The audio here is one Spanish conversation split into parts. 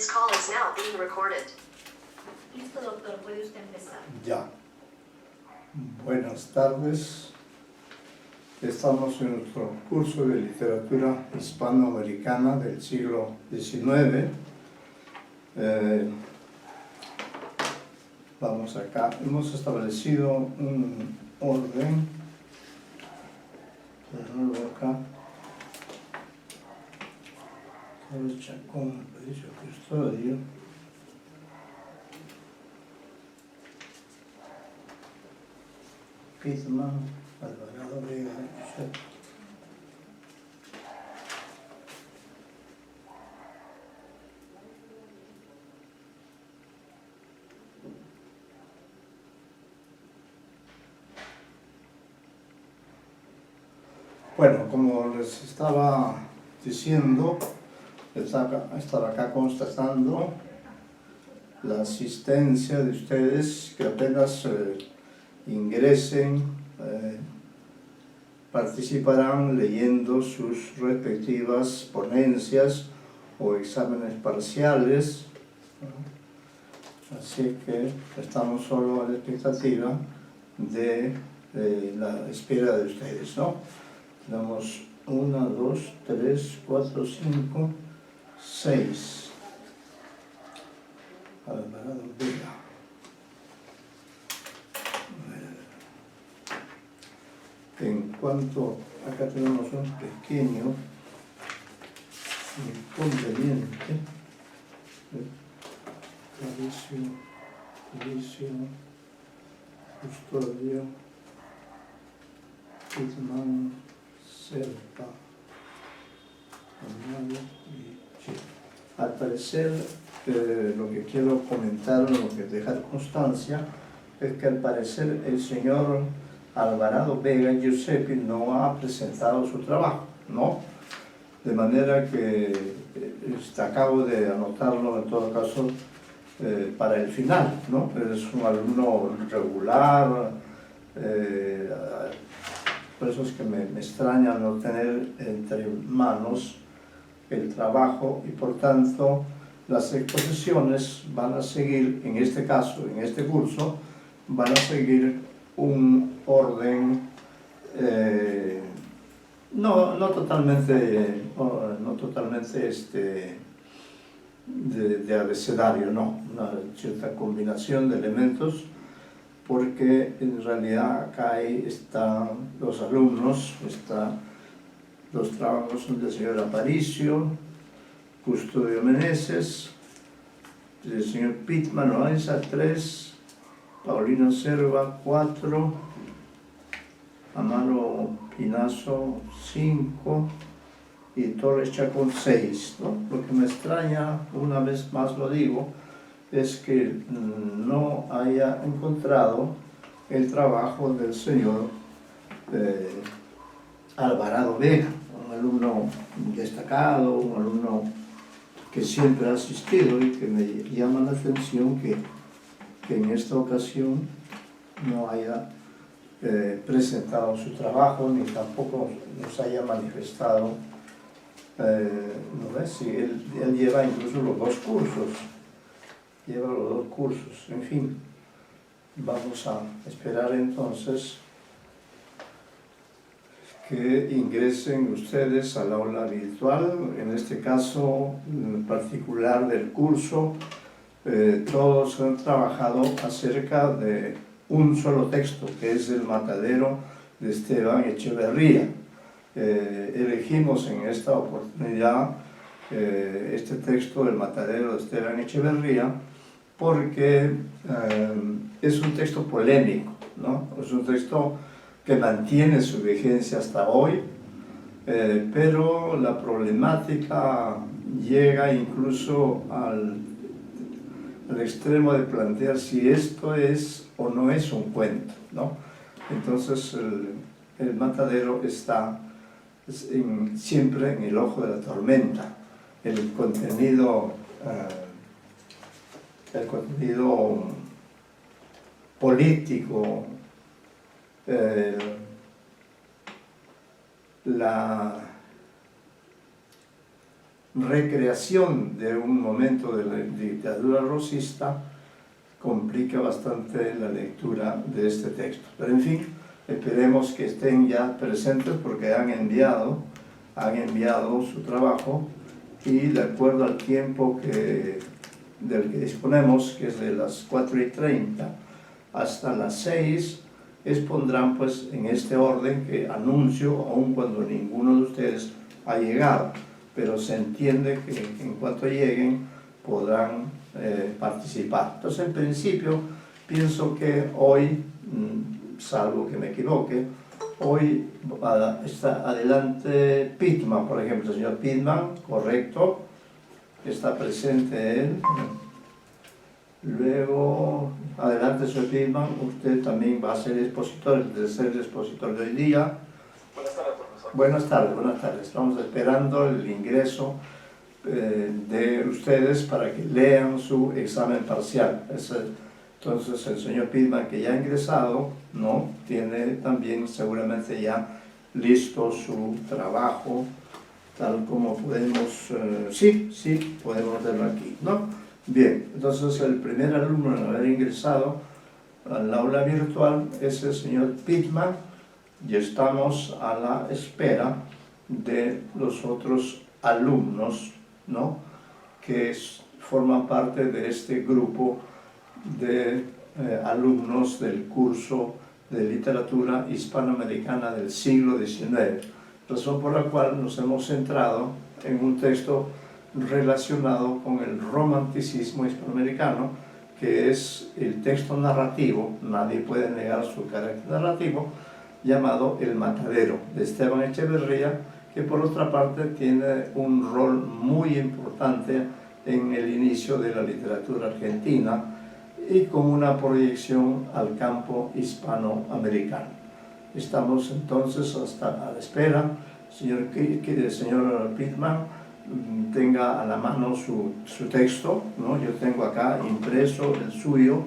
This call is now being recorded. Listo, doctor, puede usted empezar. Ya. Buenas tardes. Estamos en nuestro curso de literatura hispanoamericana del siglo XIX. Vamos acá. Hemos establecido un orden. Acá. Chacón, Aparicio, Custodio. Pitman, Alvarado Vega, Josep. Bueno, como les estaba diciendo, estaba acá constatando la asistencia de ustedes que apenas ingresen, participarán leyendo sus respectivas ponencias o exámenes parciales, así que estamos solo a la expectativa de la espera de ustedes, ¿no? Tenemos 1, 2, 3, 4, 5, 6. Alvarado Vega. En cuanto, acá tenemos un pequeño inconveniente. Aparicio, Custodio, Pitman, Serpa, Amado y Chico. Al parecer, lo que quiero comentar, lo que dejar constancia, es que al parecer el señor Alvarado Vega Giuseppe no ha presentado su trabajo, ¿no? De manera que acabo de anotarlo en todo caso para el final, ¿no? Es un alumno regular, por eso es que me extraña no tener entre manos el trabajo y por tanto las exposiciones van a seguir, en este caso, en este curso, van a seguir un orden no totalmente de abecedario, no, una cierta combinación de elementos, porque en realidad acá están los alumnos, los trabajos son del señor Aparicio, Custodio Meneses, del señor Pitman Loaiza 3, Paulino Serva 4, Amaro Pinazo 5 y Torres Chacón 6, ¿no? Lo que me extraña, una vez más lo digo, es que no haya encontrado el trabajo del señor Alvarado Vega, un alumno destacado, un alumno que siempre ha asistido y que me llama la atención que en esta ocasión no haya presentado su trabajo ni tampoco nos haya manifestado, no sé si él lleva incluso los dos cursos, en fin, vamos a esperar entonces que ingresen ustedes al aula virtual, en este caso en particular del curso. Todos han trabajado acerca de un solo texto, que es El Matadero de Esteban Echeverría. Elegimos en esta oportunidad este texto, El Matadero de Esteban Echeverría, porque es un texto polémico, ¿no? Es un texto que mantiene su vigencia hasta hoy, pero la problemática llega incluso al extremo de plantear si esto es o no es un cuento, ¿no? Entonces el matadero está siempre en el ojo de la tormenta. El contenido político, recreación de un momento de la dictadura rosista complica bastante la lectura de este texto. Pero en fin, esperemos que estén ya presentes porque han enviado su trabajo y de acuerdo al tiempo del que disponemos, que es de las 4:30 hasta las 6, expondrán pues en este orden que anuncio, aun cuando ninguno de ustedes ha llegado, pero se entiende que en cuanto lleguen podrán participar. Entonces, en principio, pienso que hoy, salvo que me equivoque, hoy está adelante Pitman, por ejemplo, el señor Pitman, correcto, está presente él. Luego, adelante, señor Pitman, usted también va a ser expositor, el tercer expositor de hoy día. Buenas tardes, profesor. Buenas tardes, buenas tardes. Estamos esperando el ingreso de ustedes para que lean su examen parcial. Entonces, el señor Pitman, que ya ha ingresado, ¿no?, tiene también seguramente ya listo su trabajo, tal como podemos, sí, podemos verlo aquí, ¿no? Bien, entonces el primer alumno en haber ingresado al aula virtual es el señor Pitman y estamos a la espera de los otros alumnos, ¿no?, que forman parte de este grupo de alumnos del curso de literatura hispanoamericana del siglo XIX, razón por la cual nos hemos centrado en un texto relacionado con el romanticismo hispanoamericano, que es el texto narrativo, nadie puede negar su carácter narrativo, llamado El Matadero, de Esteban Echeverría, que por otra parte tiene un rol muy importante en el inicio de la literatura argentina y con una proyección al campo hispanoamericano. Estamos entonces hasta a la espera, señor Pitman tenga a la mano su texto, ¿no? Yo tengo acá impreso el suyo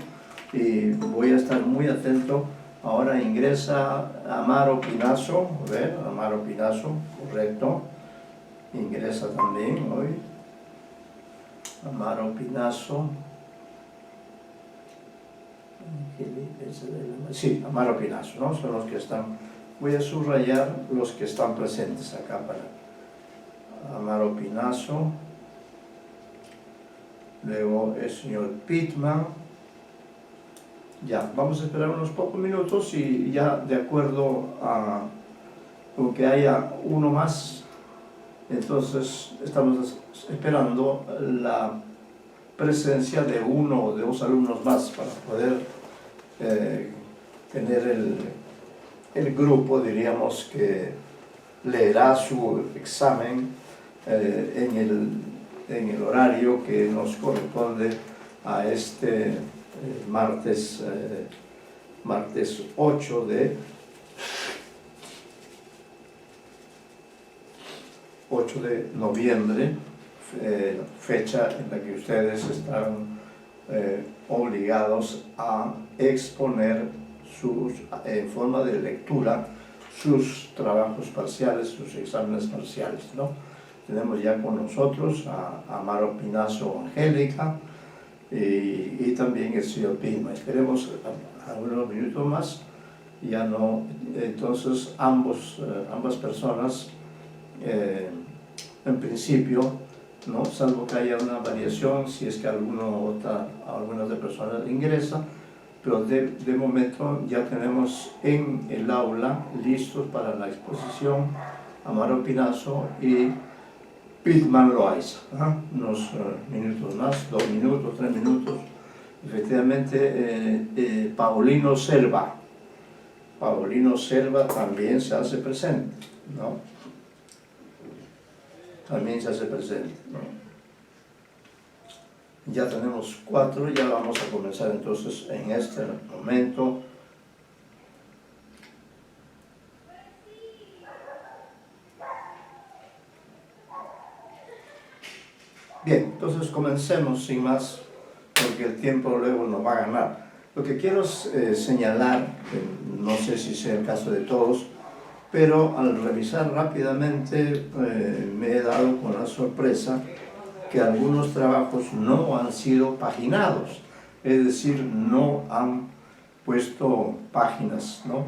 y voy a estar muy atento. Ahora ingresa Amaro Pinazo, a ver, Amaro Pinazo, correcto, ingresa también hoy, Amaro Pinazo, sí, Amaro Pinazo, ¿no? Son los que están, voy a subrayar los que están presentes acá para Amaro Pinazo, luego el señor Pitman. Ya, vamos a esperar unos pocos minutos y ya de acuerdo a que haya uno más, entonces estamos esperando la presencia de uno o de dos alumnos más para poder tener el grupo, diríamos, que leerá su examen en el horario que nos corresponde a este martes 8 de noviembre, fecha en la que ustedes están obligados a exponer en forma de lectura sus trabajos parciales, sus exámenes parciales, ¿no? Tenemos ya con nosotros a Amaro Pinazo Angélica y también el señor Pitman. Esperemos algunos minutos más, ya no, entonces ambas personas en principio, ¿no?, salvo que haya una variación si es que algunas de personas ingresa, pero de momento ya tenemos en el aula listos para la exposición Amaro Pinazo y Pitman Loaiza. Unos minutos más, 2 minutos, 3 minutos. Efectivamente, Paulino Selva también se hace presente, ¿no? También se hace presente, ¿no? Ya tenemos 4, ya vamos a comenzar entonces en este momento. Bien, entonces comencemos sin más, porque el tiempo luego nos va a ganar. Lo que quiero señalar, no sé si sea el caso de todos, pero al revisar rápidamente me he dado con la sorpresa que algunos trabajos no han sido paginados, es decir, no han puesto páginas, ¿no?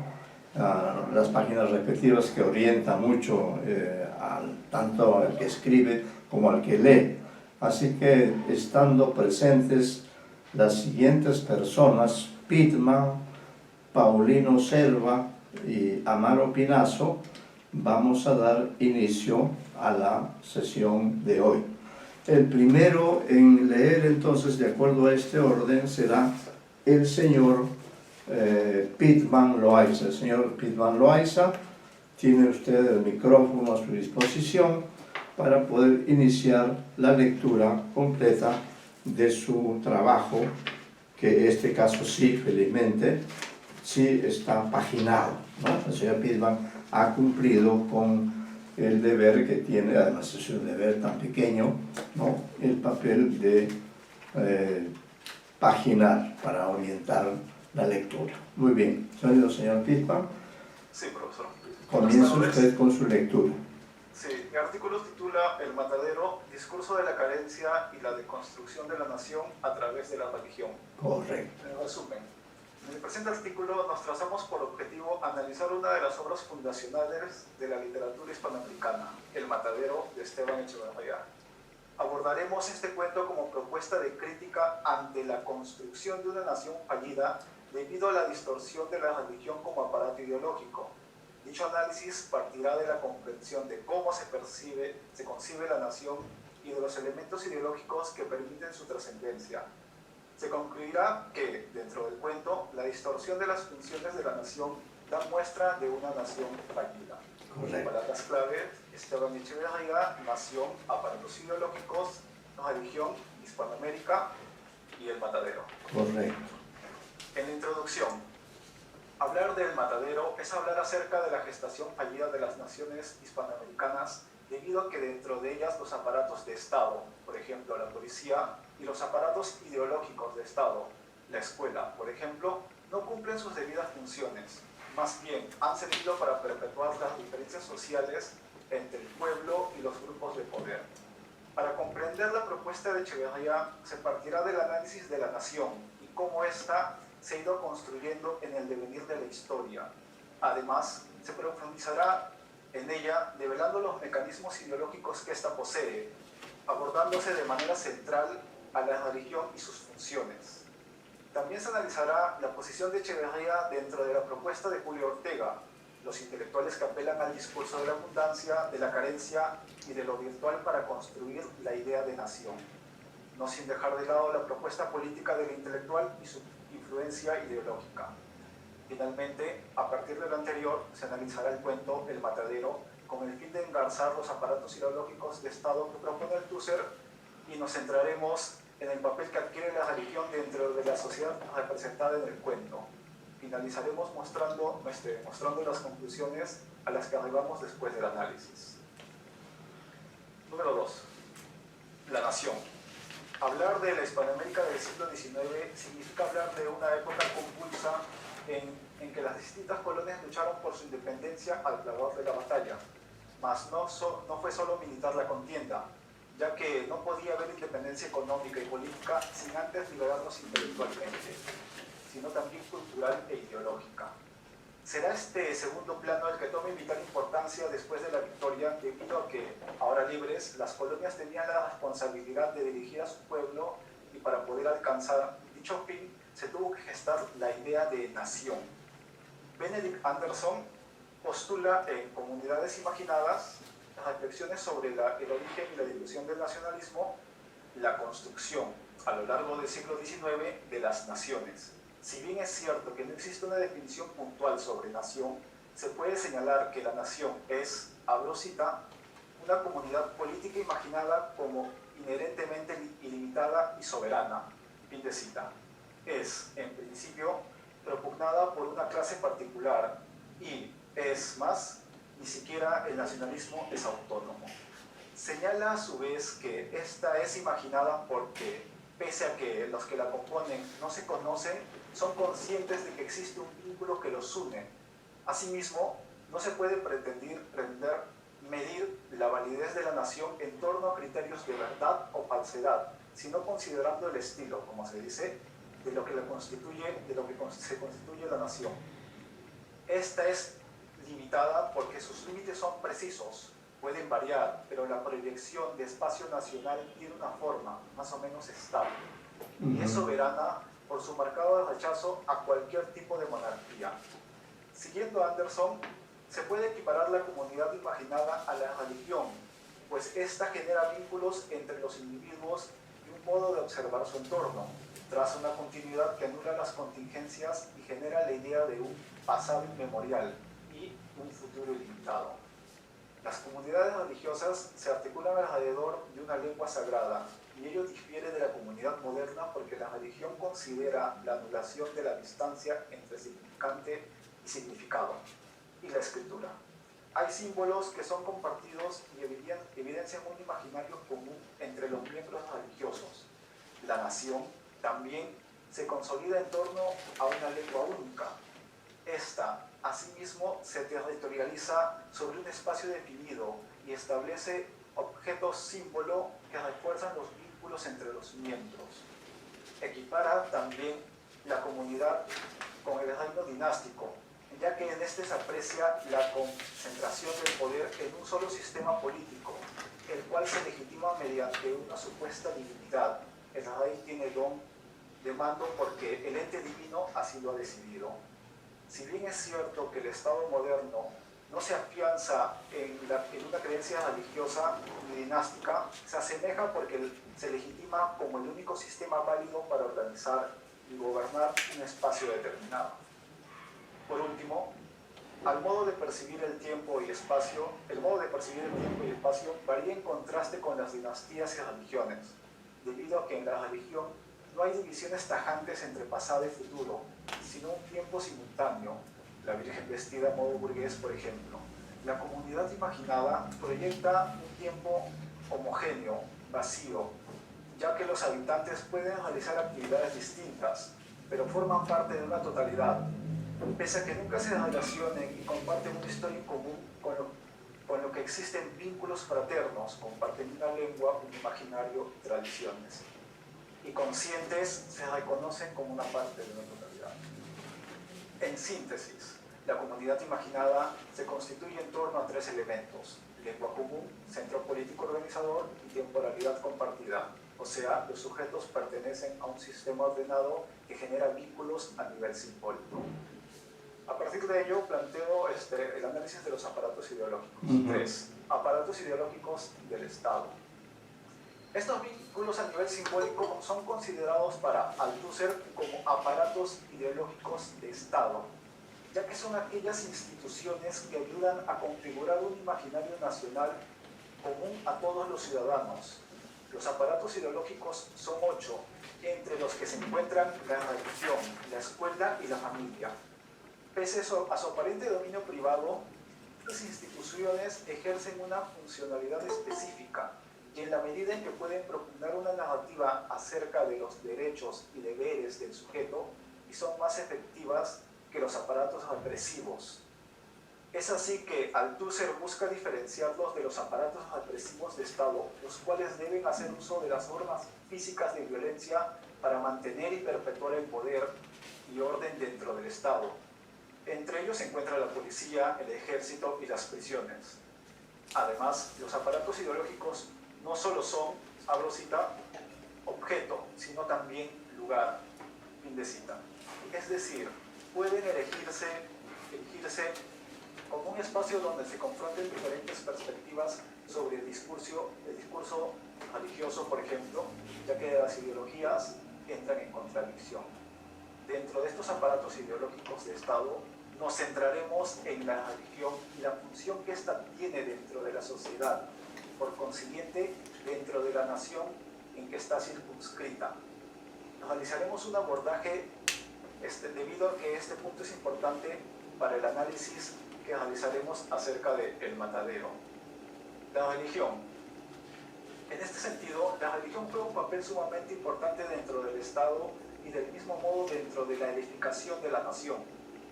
Las páginas respectivas que orientan mucho tanto al que escribe como al que lee. Así que estando presentes las siguientes personas, Pitman, Paulino Selva y Amaro Pinazo, vamos a dar inicio a la sesión de hoy. El primero en leer entonces, de acuerdo a este orden, será el señor Pitman Loaiza. El señor Pitman Loaiza, tiene usted el micrófono a su disposición para poder iniciar la lectura completa de su trabajo, que en este caso sí, felizmente, sí está paginado, ¿no? El señor Pitman ha cumplido con el deber que tiene, además es un deber tan pequeño, ¿no? El papel de paginar para orientar la lectura. Muy bien, señor Pitman. Sí, profesor. Comienza usted con su lectura. Sí, mi artículo titula El matadero, discurso de la carencia y la deconstrucción de la nación a través de la religión. Correcto. En resumen, en el presente artículo nos trazamos por objetivo analizar una de las obras fundacionales de la literatura hispanoamericana, El matadero de Esteban Echeverría. Abordaremos este cuento como propuesta de crítica ante la construcción de una nación fallida debido a la distorsión de la religión como aparato ideológico. Dicho análisis partirá de la comprensión de cómo se concibe la nación y de los elementos ideológicos que permiten su trascendencia. Se concluirá que, dentro del cuento, la distorsión de las funciones de la nación da muestra de una nación fallida. Correcto. Palabras clave: Esteban Echeverría, nación, aparatos ideológicos, religión, Hispanoamérica y el matadero. Correcto. En la introducción, hablar del matadero es hablar acerca de la gestación fallida de las naciones hispanoamericanas, debido a que dentro de ellas los aparatos de Estado, por ejemplo la policía, y los aparatos ideológicos de Estado, la escuela, por ejemplo, no cumplen sus debidas funciones. Más bien, han servido para perpetuar las diferencias sociales entre el pueblo y los grupos de poder. Para comprender la propuesta de Echeverría, se partirá del análisis de la nación y cómo ésta se ha ido construyendo en el devenir de la historia. Además, se profundizará en ella, develando los mecanismos ideológicos que ésta posee, abordándose de manera central a la religión y sus funciones. También se analizará la posición de Echeverría dentro de la propuesta de Julio Ortega, los intelectuales que apelan al discurso de la abundancia, de la carencia y de lo virtual para construir la idea de nación, no sin dejar de lado la propuesta política del intelectual y su influencia ideológica. Finalmente, a partir de lo anterior, se analizará el cuento El matadero con el fin de engarzar los aparatos ideológicos de Estado que propone el Tusser, y nos centraremos en el papel que adquiere la religión dentro de la sociedad representada en el cuento. Finalizaremos mostrando las conclusiones a las que arribamos después del análisis. Número 2. La nación. Hablar de la Hispanoamérica del siglo XIX significa hablar de una época convulsa en que las distintas colonias lucharon por su independencia al clamor de la batalla. Mas no fue solo militar la contienda, ya que no podía haber independencia económica y política sin antes liberarnos intelectualmente, sino también cultural e ideológica. Será este segundo plano el que tome vital importancia después de la victoria, debido a que, ahora libres, las colonias tenían la responsabilidad de dirigir a su pueblo, y para poder alcanzar dicho fin se tuvo que gestar la idea de nación. Benedict Anderson postula en Comunidades Imaginadas reflexiones sobre el origen y la difusión del nacionalismo, la construcción a lo largo del siglo XIX de las naciones. Si bien es cierto que no existe una definición puntual sobre nación, se puede señalar que la nación es, abro cita, una comunidad política imaginada como inherentemente ilimitada y soberana, fin de cita. Es, en principio, propugnada por una clase particular y, es más, ni siquiera el nacionalismo es autónomo. Señala a su vez que esta es imaginada porque, pese a que los que la componen no se conocen, son conscientes de que existe un vínculo que los une. Asimismo, No se puede pretender medir la validez de la nación en torno a criterios de verdad o falsedad, sino considerando el estilo, como se dice, de lo que se constituye la nación. Esta es limitada porque sus límites son precisos, pueden variar, pero la proyección de espacio nacional tiene una forma más o menos estable y es soberana por su marcado rechazo a cualquier tipo de monarquía. Siguiendo a Anderson, se puede equiparar la comunidad imaginada a la religión, pues esta genera vínculos entre los individuos y un modo de observar su entorno, traza una continuidad que anula las contingencias y genera la idea de un pasado inmemorial y un futuro ilimitado. Las comunidades religiosas se articulan alrededor de una lengua sagrada, y ello difiere de la comunidad moderna porque la religión considera la anulación de la distancia entre significante y significado, y la escritura. Hay símbolos que son compartidos y evidencian un imaginario común entre los miembros religiosos. La nación también se consolida en torno a una lengua única. Esta, asimismo, se territorializa sobre un espacio definido y establece objetos símbolo que refuerzan los vínculos entre los miembros. Equipara también la comunidad con el reino dinástico, ya que en este se aprecia la concentración del poder en un solo sistema político, el cual se legitima mediante una supuesta divinidad. El rey tiene don de mando porque el ente divino así lo ha decidido. Si bien es cierto que el Estado moderno no se afianza en una creencia religiosa ni dinástica, se asemeja porque se legitima como el único sistema válido para organizar y gobernar un espacio determinado. Por último, el modo de percibir el tiempo y espacio varía en contraste con las dinastías y religiones, debido a que en la religión no hay divisiones tajantes entre pasado y futuro, sino un tiempo simultáneo, la Virgen vestida a modo burgués, por ejemplo. La comunidad imaginada proyecta un tiempo homogéneo, vacío, ya que los habitantes pueden realizar actividades distintas, pero forman parte de una totalidad, pese a que nunca se relacionen y comparten una historia en común con lo que existen vínculos fraternos, comparten una lengua, un imaginario y tradiciones. Y conscientes se reconocen como una parte de una totalidad. En síntesis, la comunidad imaginada se constituye en torno a tres elementos: lengua común, centro político organizador y temporalidad compartida. O sea, los sujetos pertenecen a un sistema ordenado que genera vínculos a nivel simbólico. A partir de ello, planteo el análisis de los aparatos ideológicos. 3. Aparatos ideológicos del Estado. Estos vínculos a nivel simbólico son considerados para Althusser como aparatos ideológicos de Estado, ya que son aquellas instituciones que ayudan a configurar un imaginario nacional común a todos los ciudadanos. Los aparatos ideológicos son 8, entre los que se encuentran la religión, la escuela y la familia. Pese a su aparente dominio privado, estas instituciones ejercen una funcionalidad específica y en la medida en que pueden propugnar una narrativa acerca de los derechos y deberes del sujeto, y son más efectivas que los aparatos represivos. Es así que Althusser busca diferenciarlos de los aparatos represivos de Estado, los cuales deben hacer uso de las formas físicas de violencia para mantener y perpetuar el poder y orden dentro del Estado. Entre ellos se encuentra la policía, el ejército y las prisiones. Además, los aparatos ideológicos no solo son, abro cita, objeto, sino también lugar, fin de cita. Es decir, pueden erigirse como un espacio donde se confronten diferentes perspectivas sobre el discurso religioso, por ejemplo, ya que las ideologías entran en contradicción. Dentro de estos aparatos ideológicos de Estado, nos centraremos en la religión y la función que ésta tiene dentro de la sociedad, por consiguiente, dentro de la nación en que está circunscrita. Realizaremos un abordaje debido a que este punto es importante para el análisis que realizaremos acerca del matadero. La religión. En este sentido, la religión juega un papel sumamente importante dentro del Estado y del mismo modo dentro de la edificación de la nación.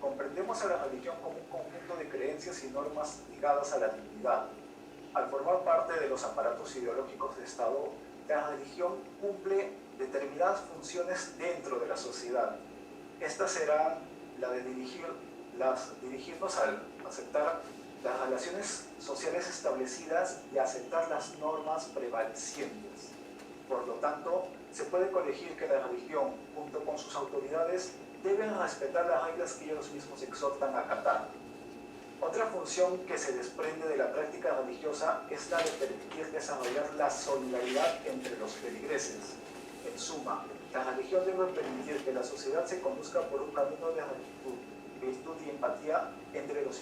Comprendemos a la religión como un conjunto de creencias y normas ligadas a la divinidad. Al formar parte de los aparatos ideológicos de Estado, la religión cumple determinadas funciones dentro de la sociedad. Estas serán la de dirigirnos al aceptar las relaciones sociales establecidas y aceptar las normas prevalecientes. Por lo tanto, se puede colegir que la religión, junto con sus autoridades, deben respetar las reglas que ellos mismos exhortan a acatar. Otra función que se desprende de la práctica religiosa es la de permitir desarrollar la solidaridad entre los feligreses. En suma, la religión debe permitir que la sociedad se conduzca por un camino de rectitud, virtud y empatía entre los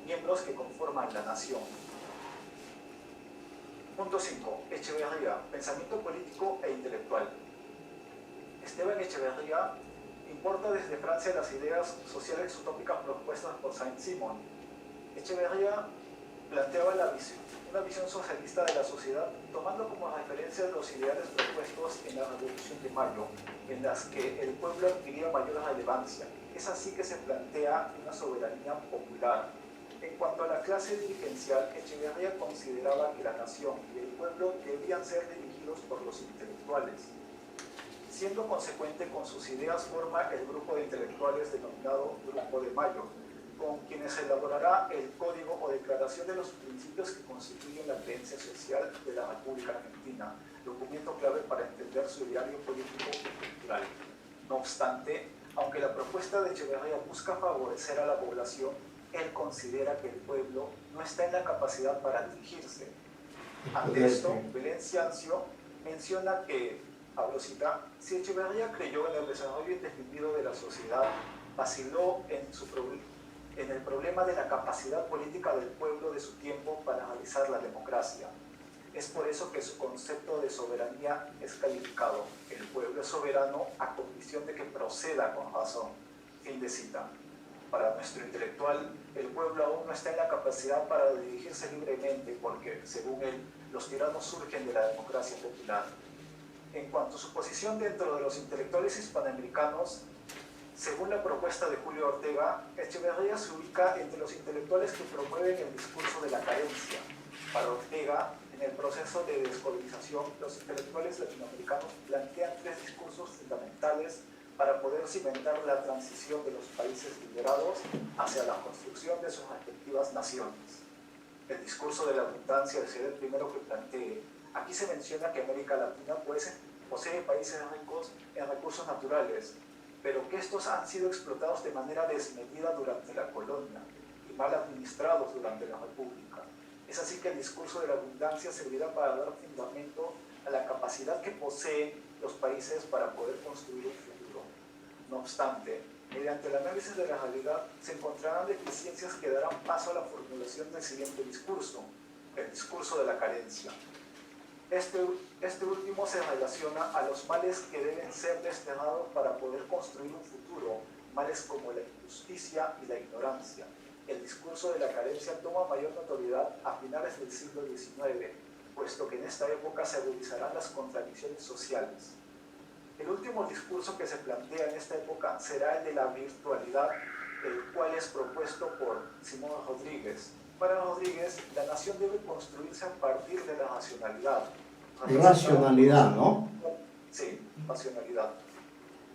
miembros que conforman la nación. Punto 5. Echeverría, pensamiento político e intelectual. Esteban Echeverría importa desde Francia las ideas sociales utópicas propuestas por Saint-Simon. Echeverría planteaba una visión socialista de la sociedad tomando como referencia los ideales propuestos en la Revolución de Mayo, en las que el pueblo adquiría mayor relevancia. Es así que se plantea una soberanía popular. En cuanto a la clase dirigencial, Echeverría consideraba que la nación y el pueblo debían ser dirigidos por los intelectuales. Siendo consecuente con sus ideas, forma el grupo de intelectuales denominado Grupo de Mayo, con quienes elaborará el Código o Declaración de los Principios que constituyen la creencia social de la República Argentina, documento clave para entender su ideario político y cultural. No obstante, aunque la propuesta de Echeverría busca favorecer a la población, él considera que el pueblo no está en la capacidad para dirigirse. Ante esto, Belén Ciancio menciona que, hablo cita, si Echeverría creyó en el desarrollo indefinido de la sociedad, vaciló en el problema de la capacidad política del pueblo de su tiempo para realizar la democracia. Es por eso que su concepto de soberanía es calificado. El pueblo es soberano a condición de que proceda con razón. Fin de cita. Para nuestro intelectual, el pueblo aún no está en la capacidad para dirigirse libremente porque, según él, los tiranos surgen de la democracia popular. En cuanto a su posición dentro de los intelectuales hispanoamericanos, según la propuesta de Julio Ortega, Echeverría se ubica entre los intelectuales que promueven el discurso de la carencia. Para Ortega, en el proceso de descolonización, los intelectuales latinoamericanos plantean tres discursos fundamentales para poder cimentar la transición de los países liberados hacia la construcción de sus respectivas naciones. El discurso de la abundancia será el primero que plantee. Aquí se menciona que América Latina posee países ricos en recursos naturales, pero que estos han sido explotados de manera desmedida durante la colonia y mal administrados durante la República. Es así que el discurso de la abundancia servirá para dar fundamento a la capacidad que poseen los países para poder construir un futuro. No obstante, mediante el análisis de la realidad se encontrarán deficiencias que darán paso a la formulación del siguiente discurso, el discurso de la carencia. Este último se relaciona a los males que deben ser desterrados para poder construir un futuro, males como la injusticia y la ignorancia. El discurso de la carencia toma mayor notoriedad a finales del siglo XIX, puesto que en esta época se agudizarán las contradicciones sociales. El último discurso que se plantea en esta época será el de la virtualidad, el cual es propuesto por Simón Rodríguez. Para Rodríguez, la nación debe construirse a partir de la racionalidad. Racionalidad, ¿no? Sí, racionalidad.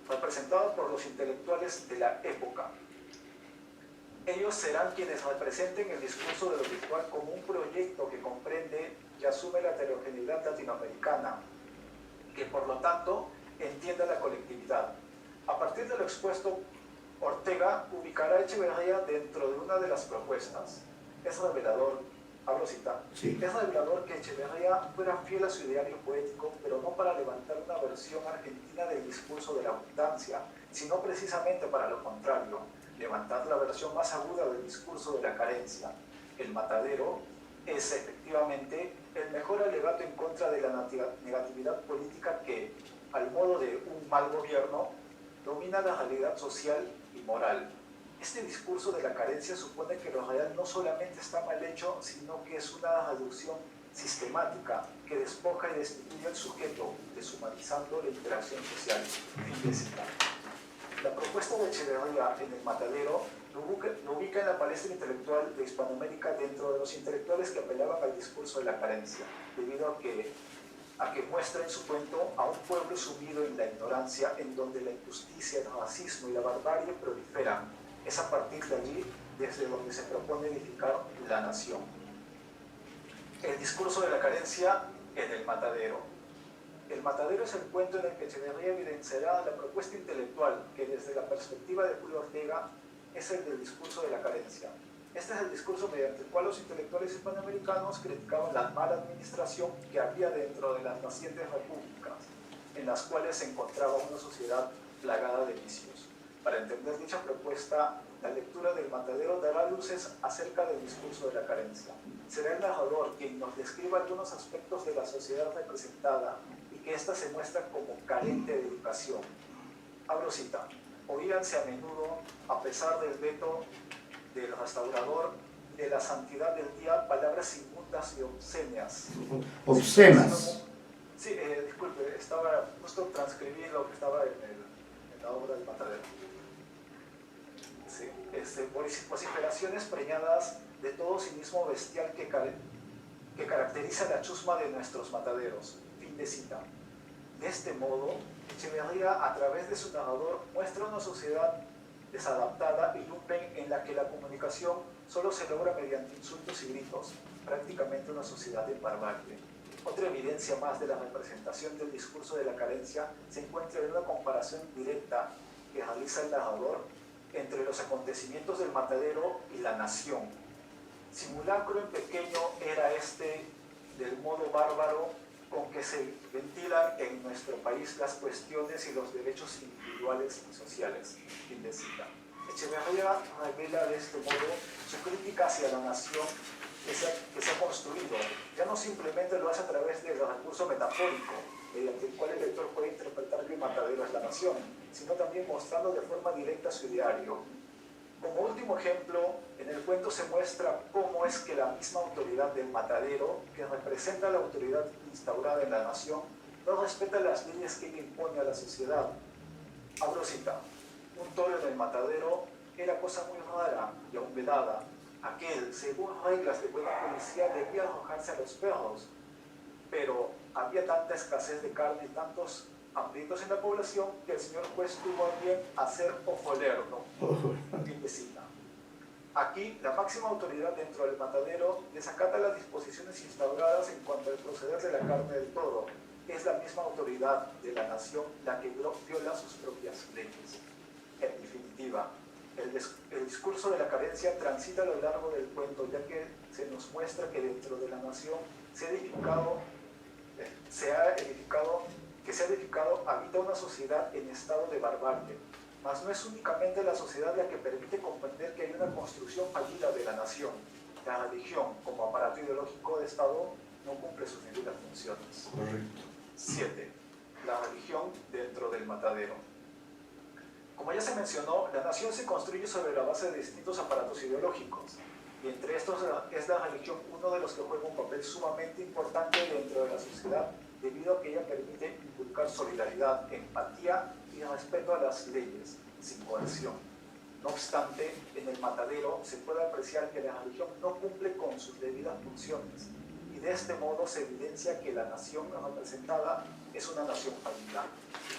Representada por los intelectuales de la época. Ellos serán quienes representen el discurso de lo virtual como un proyecto que comprende y asume la heterogeneidad latinoamericana, que por lo tanto entienda la colectividad. A partir de lo expuesto, Ortega ubicará a Echeverría dentro de una de las propuestas. Es revelador, hablo cita, sí. Es revelador que Echeverría fuera fiel a su ideario poético, pero no para levantar una versión argentina del discurso de la abundancia, sino precisamente para lo contrario, levantar la versión más aguda del discurso de la carencia. El matadero es efectivamente el mejor alegato en contra de la negatividad política que, al modo de un mal gobierno, domina la realidad social y moral. Este discurso de la carencia supone que lo real no solamente está mal hecho, sino que es una reducción sistemática que despoja y destituye al sujeto, deshumanizando la interacción social. Fin de cita. La propuesta de Echeverría en el matadero ubica en la palestra intelectual de Hispanoamérica dentro de los intelectuales que apelaban al discurso de la carencia, debido a que muestra en su cuento a un pueblo sumido en la ignorancia, en donde la injusticia, el racismo y la barbarie proliferan. Es a partir de allí desde donde se propone edificar la nación. El discurso de la carencia en el matadero. El matadero es el cuento en el que Echeverría evidenciará la propuesta intelectual que desde la perspectiva de Julio Ortega es el del discurso de la carencia. Este es el discurso mediante el cual los intelectuales hispanoamericanos criticaban la mala administración que había dentro de las nacientes repúblicas, en las cuales se encontraba una sociedad plagada de vicios. Para entender dicha propuesta, la lectura del matadero dará luces acerca del discurso de la carencia. Será el narrador quien nos describa algunos aspectos de la sociedad representada y que ésta se muestra como carente de educación. Abro cita. Oíanse a menudo, a pesar del veto del restaurador, de la santidad del día, palabras inmundas y obscenas. Obscenas. Sí, disculpe, estaba justo transcribí lo que estaba en la obra del matadero. Sí, vociferaciones preñadas de todo cinismo bestial que caracteriza la chusma de nuestros mataderos. Fin de cita. De este modo, Echeverría, a través de su narrador, muestra una sociedad desadaptada y lumpen en la que la comunicación solo se logra mediante insultos y gritos, prácticamente una sociedad de barbarie. Otra evidencia más de la representación del discurso de la carencia se encuentra en una comparación directa que realiza el narrador entre los acontecimientos del matadero y la nación. Simulacro en pequeño era este del modo bárbaro con que se ventilan en nuestro país las cuestiones y los derechos individuales y sociales. Fin de cita. Echeverría revela de este modo su crítica hacia la nación que se ha construido. Ya no simplemente lo hace a través del recurso metafórico, mediante el cual el lector puede interpretar que el matadero es la nación, sino también mostrando de forma directa su ideario. Como último ejemplo, en el cuento se muestra cómo es que la misma autoridad del matadero, que representa la autoridad instaurada en la nación, no respeta las leyes que ella impone a la sociedad. Abro cita. Un toro en el matadero era cosa muy rara y aún velada. Aquel, según reglas de buena policía, debía arrojarse a los perros, pero había tanta escasez de carne y tantos hambrientos en la población que el señor juez tuvo a bien hacer ojolerlo. Fin de cita. Aquí, la máxima autoridad dentro del matadero desacata las disposiciones instauradas en cuanto al proceder de la carne del toro. Es la misma autoridad de la nación la que viola sus propias leyes. En definitiva, el discurso de la carencia transita a lo largo del cuento, ya que se nos muestra que dentro de la nación se ha edificado habita una sociedad en estado de barbarie. Mas no es únicamente la sociedad la que permite comprender que hay una construcción fallida de la nación. La religión, como aparato ideológico de Estado, no cumple sus debidas funciones. Correcto. 7. La religión dentro del matadero. Como ya se mencionó, la nación se construye sobre la base de distintos aparatos ideológicos, y entre estos es la religión uno de los que juega un papel sumamente importante dentro de la sociedad, debido a que ella permite inculcar solidaridad, empatía y respeto a las leyes, sin coerción. No obstante, en el matadero se puede apreciar que la religión no cumple con sus debidas funciones, y de este modo se evidencia que la nación representada es una nación fallida.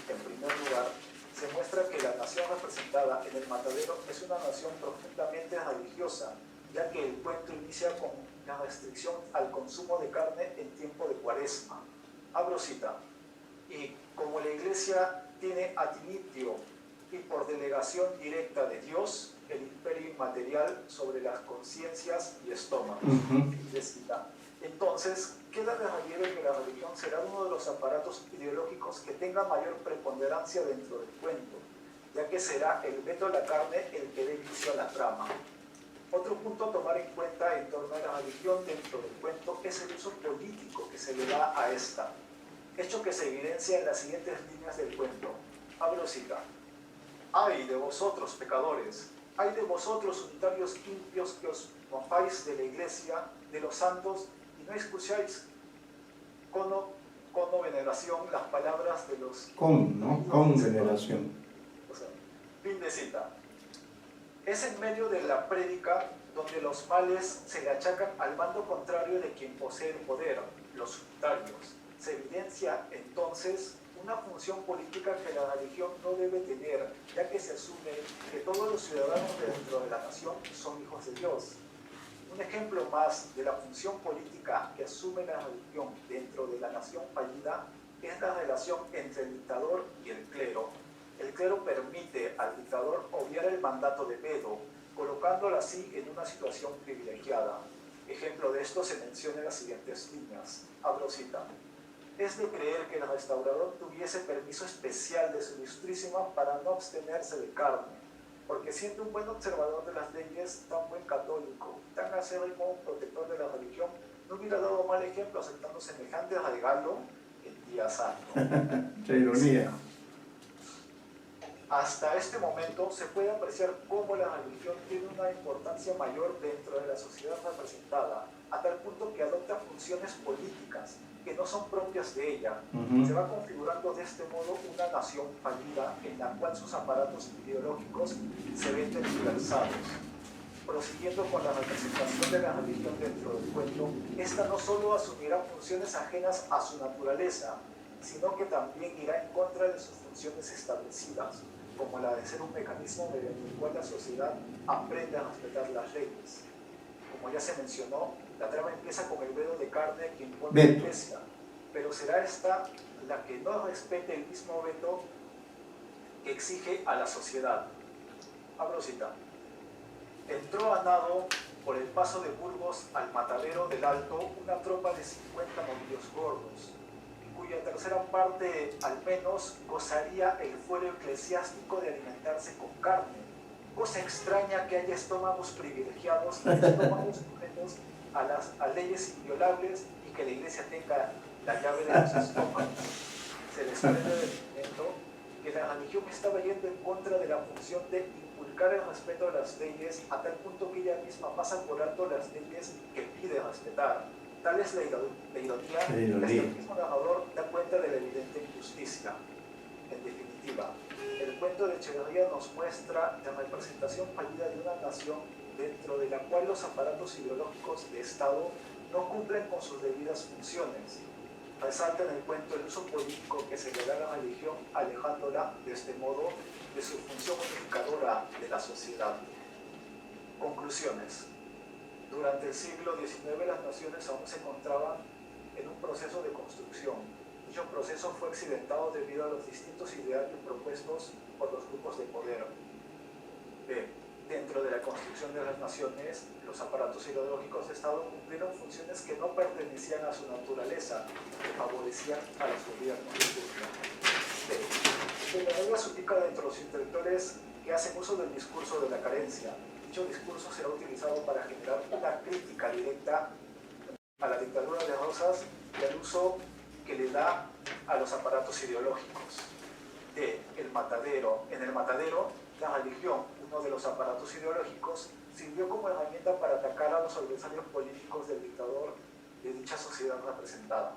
En primer lugar, se muestra que la nación representada en el matadero es una nación profundamente religiosa, ya que el cuento inicia con la restricción al consumo de carne en tiempo de Cuaresma. Abro cita. Y como la Iglesia tiene ad initio y por delegación directa de Dios el imperio inmaterial sobre las conciencias y estómagos. Entonces, queda de relieve que la religión será uno de los aparatos ideológicos que tenga mayor preponderancia dentro del cuento, ya que será el veto a la carne el que dé inicio a la trama. Otro punto a tomar en cuenta en torno a la religión dentro del cuento es el uso político que se le da a esta, hecho que se evidencia en las siguientes líneas del cuento. Abro cita. ¡Ay de vosotros, pecadores! ¡Ay de vosotros, unitarios impios, que os mofáis de la iglesia, de los santos, y no escucháis con veneración las palabras de los... Con veneración. O sea, fin de cita. Es en medio de la prédica donde los males se le achacan al bando contrario de quien posee el poder, los unitarios. Se evidencia entonces una función política que la religión no debe tener, ya que se asume que todos los ciudadanos dentro de la nación son hijos de Dios. Un ejemplo más de la función política que asume la religión dentro de la nación fallida es la relación entre el dictador y el clero. El clero permite al dictador obviar el mandato de Bedo, colocándolo así en una situación privilegiada. Ejemplo de esto se menciona en las siguientes líneas. Abro cita. Es de creer que el restaurador tuviese permiso especial de su ilustrísima para no abstenerse de carne, porque siendo un buen observador de las leyes, tan buen católico, tan acérrimo protector de la religión, no hubiera dado mal ejemplo aceptando semejante regalo el día santo. Qué ironía. Hasta este momento se puede apreciar cómo la religión tiene una importancia mayor dentro de la sociedad representada, a tal punto que adopta funciones políticas que no son propias de ella. Se va configurando de este modo una nación fallida en la cual sus aparatos ideológicos se ven tergiversados. Prosiguiendo con la representación de la religión dentro del cuento, esta no solo asumirá funciones ajenas a su naturaleza, sino que también irá en contra de sus funciones establecidas, como la de ser un mecanismo mediante el cual la sociedad aprende a respetar las leyes. Como ya se mencionó, la trama empieza con el vedo de carne que impone la iglesia, pero será esta la que no respete el mismo veto que exige a la sociedad. Abro cita. Entró a nado por el paso de Burgos al Matadero del Alto una tropa de 50 novillos gordos, cuya tercera parte al menos gozaría el fuero eclesiástico de alimentarse con carne. Cosa extraña que haya estómagos privilegiados y estómagos sujetos a leyes inviolables y que la iglesia tenga la llave de los estómagos. Se desprende del momento que la religión estaba yendo en contra de la función de inculcar el respeto a las leyes a tal punto que ella misma pasa por alto las leyes que pide respetar. Tal es la ironía que el mismo narrador da cuenta de la evidente injusticia. En definitiva, el cuento de Echeverría nos muestra la representación fallida de una nación dentro de la cual los aparatos ideológicos de Estado no cumplen con sus debidas funciones. Resalta en el cuento el uso político que se le da a la religión, alejándola de este modo de su función unificadora de la sociedad. Conclusiones. Durante el siglo XIX las naciones aún se encontraban en un proceso de construcción. Dicho proceso fue accidentado debido a los distintos idearios propuestos por los grupos de poder. B. Dentro de la construcción de las naciones, los aparatos ideológicos de Estado cumplieron funciones que no pertenecían a su naturaleza, que favorecían a los gobiernos de turno. B. Echeverría se ubica dentro de los intelectuales que hacen uso del discurso de la carencia. Dicho discurso será utilizado para generar una crítica directa a la dictadura de Rosas y al uso que le da a los aparatos ideológicos. D. El matadero. En el matadero, la religión, uno de los aparatos ideológicos, sirvió como herramienta para atacar a los adversarios políticos del dictador de dicha sociedad representada.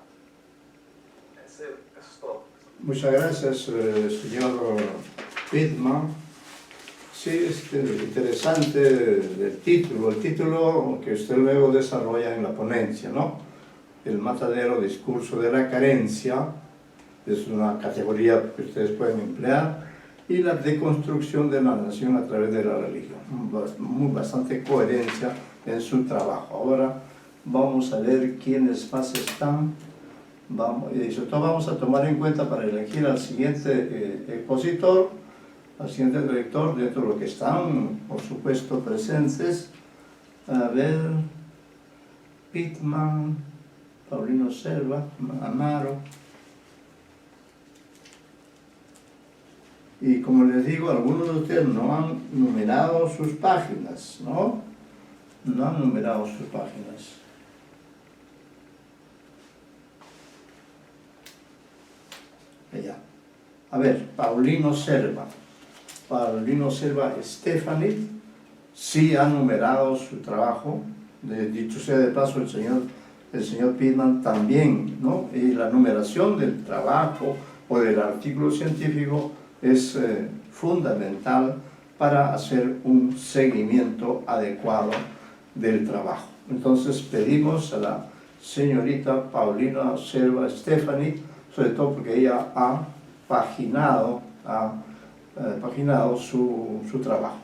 Eso es todo. Muchas gracias, señor Pitman. Sí, interesante el título que usted luego desarrolla en la ponencia, ¿no? El matadero, discurso de la carencia, es una categoría que ustedes pueden emplear, y la deconstrucción de la nación a través de la religión. Bastante coherencia en su trabajo. Ahora vamos a ver quiénes más están. Y sobre todo vamos a tomar en cuenta para elegir al siguiente expositor, al siguiente director, dentro de lo que están, por supuesto, presentes. A ver, Pitman, Paulino Selva, Amaro. Y como les digo, algunos de ustedes no han numerado sus páginas, ¿no? No han numerado sus páginas. Allá. A ver, Paulino Selva. Paulino Selva Stephanie sí ha numerado su trabajo. Dicho sea de paso, el señor Pitman también, ¿no? Y la numeración del trabajo o del artículo científico es fundamental para hacer un seguimiento adecuado del trabajo. Entonces pedimos a la señorita Paulina Selva Stephanie, sobre todo porque ella ha paginado su trabajo.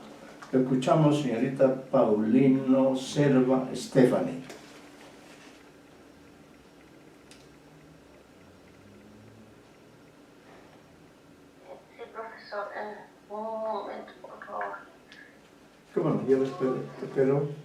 Escuchamos, señorita Paulino Selva Stephanie. Sí, profesor, un momento, por favor. ¿Cómo no? Yo espero.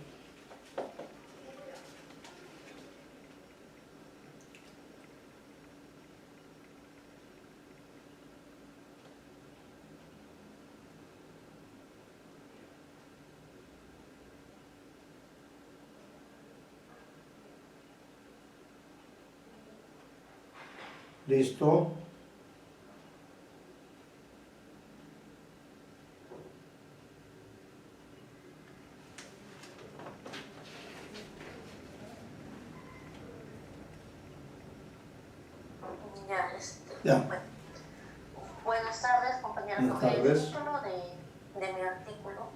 ¿Listo? Ya. Bueno. Buenas tardes, compañeros. Buenas tardes. El título de mi artículo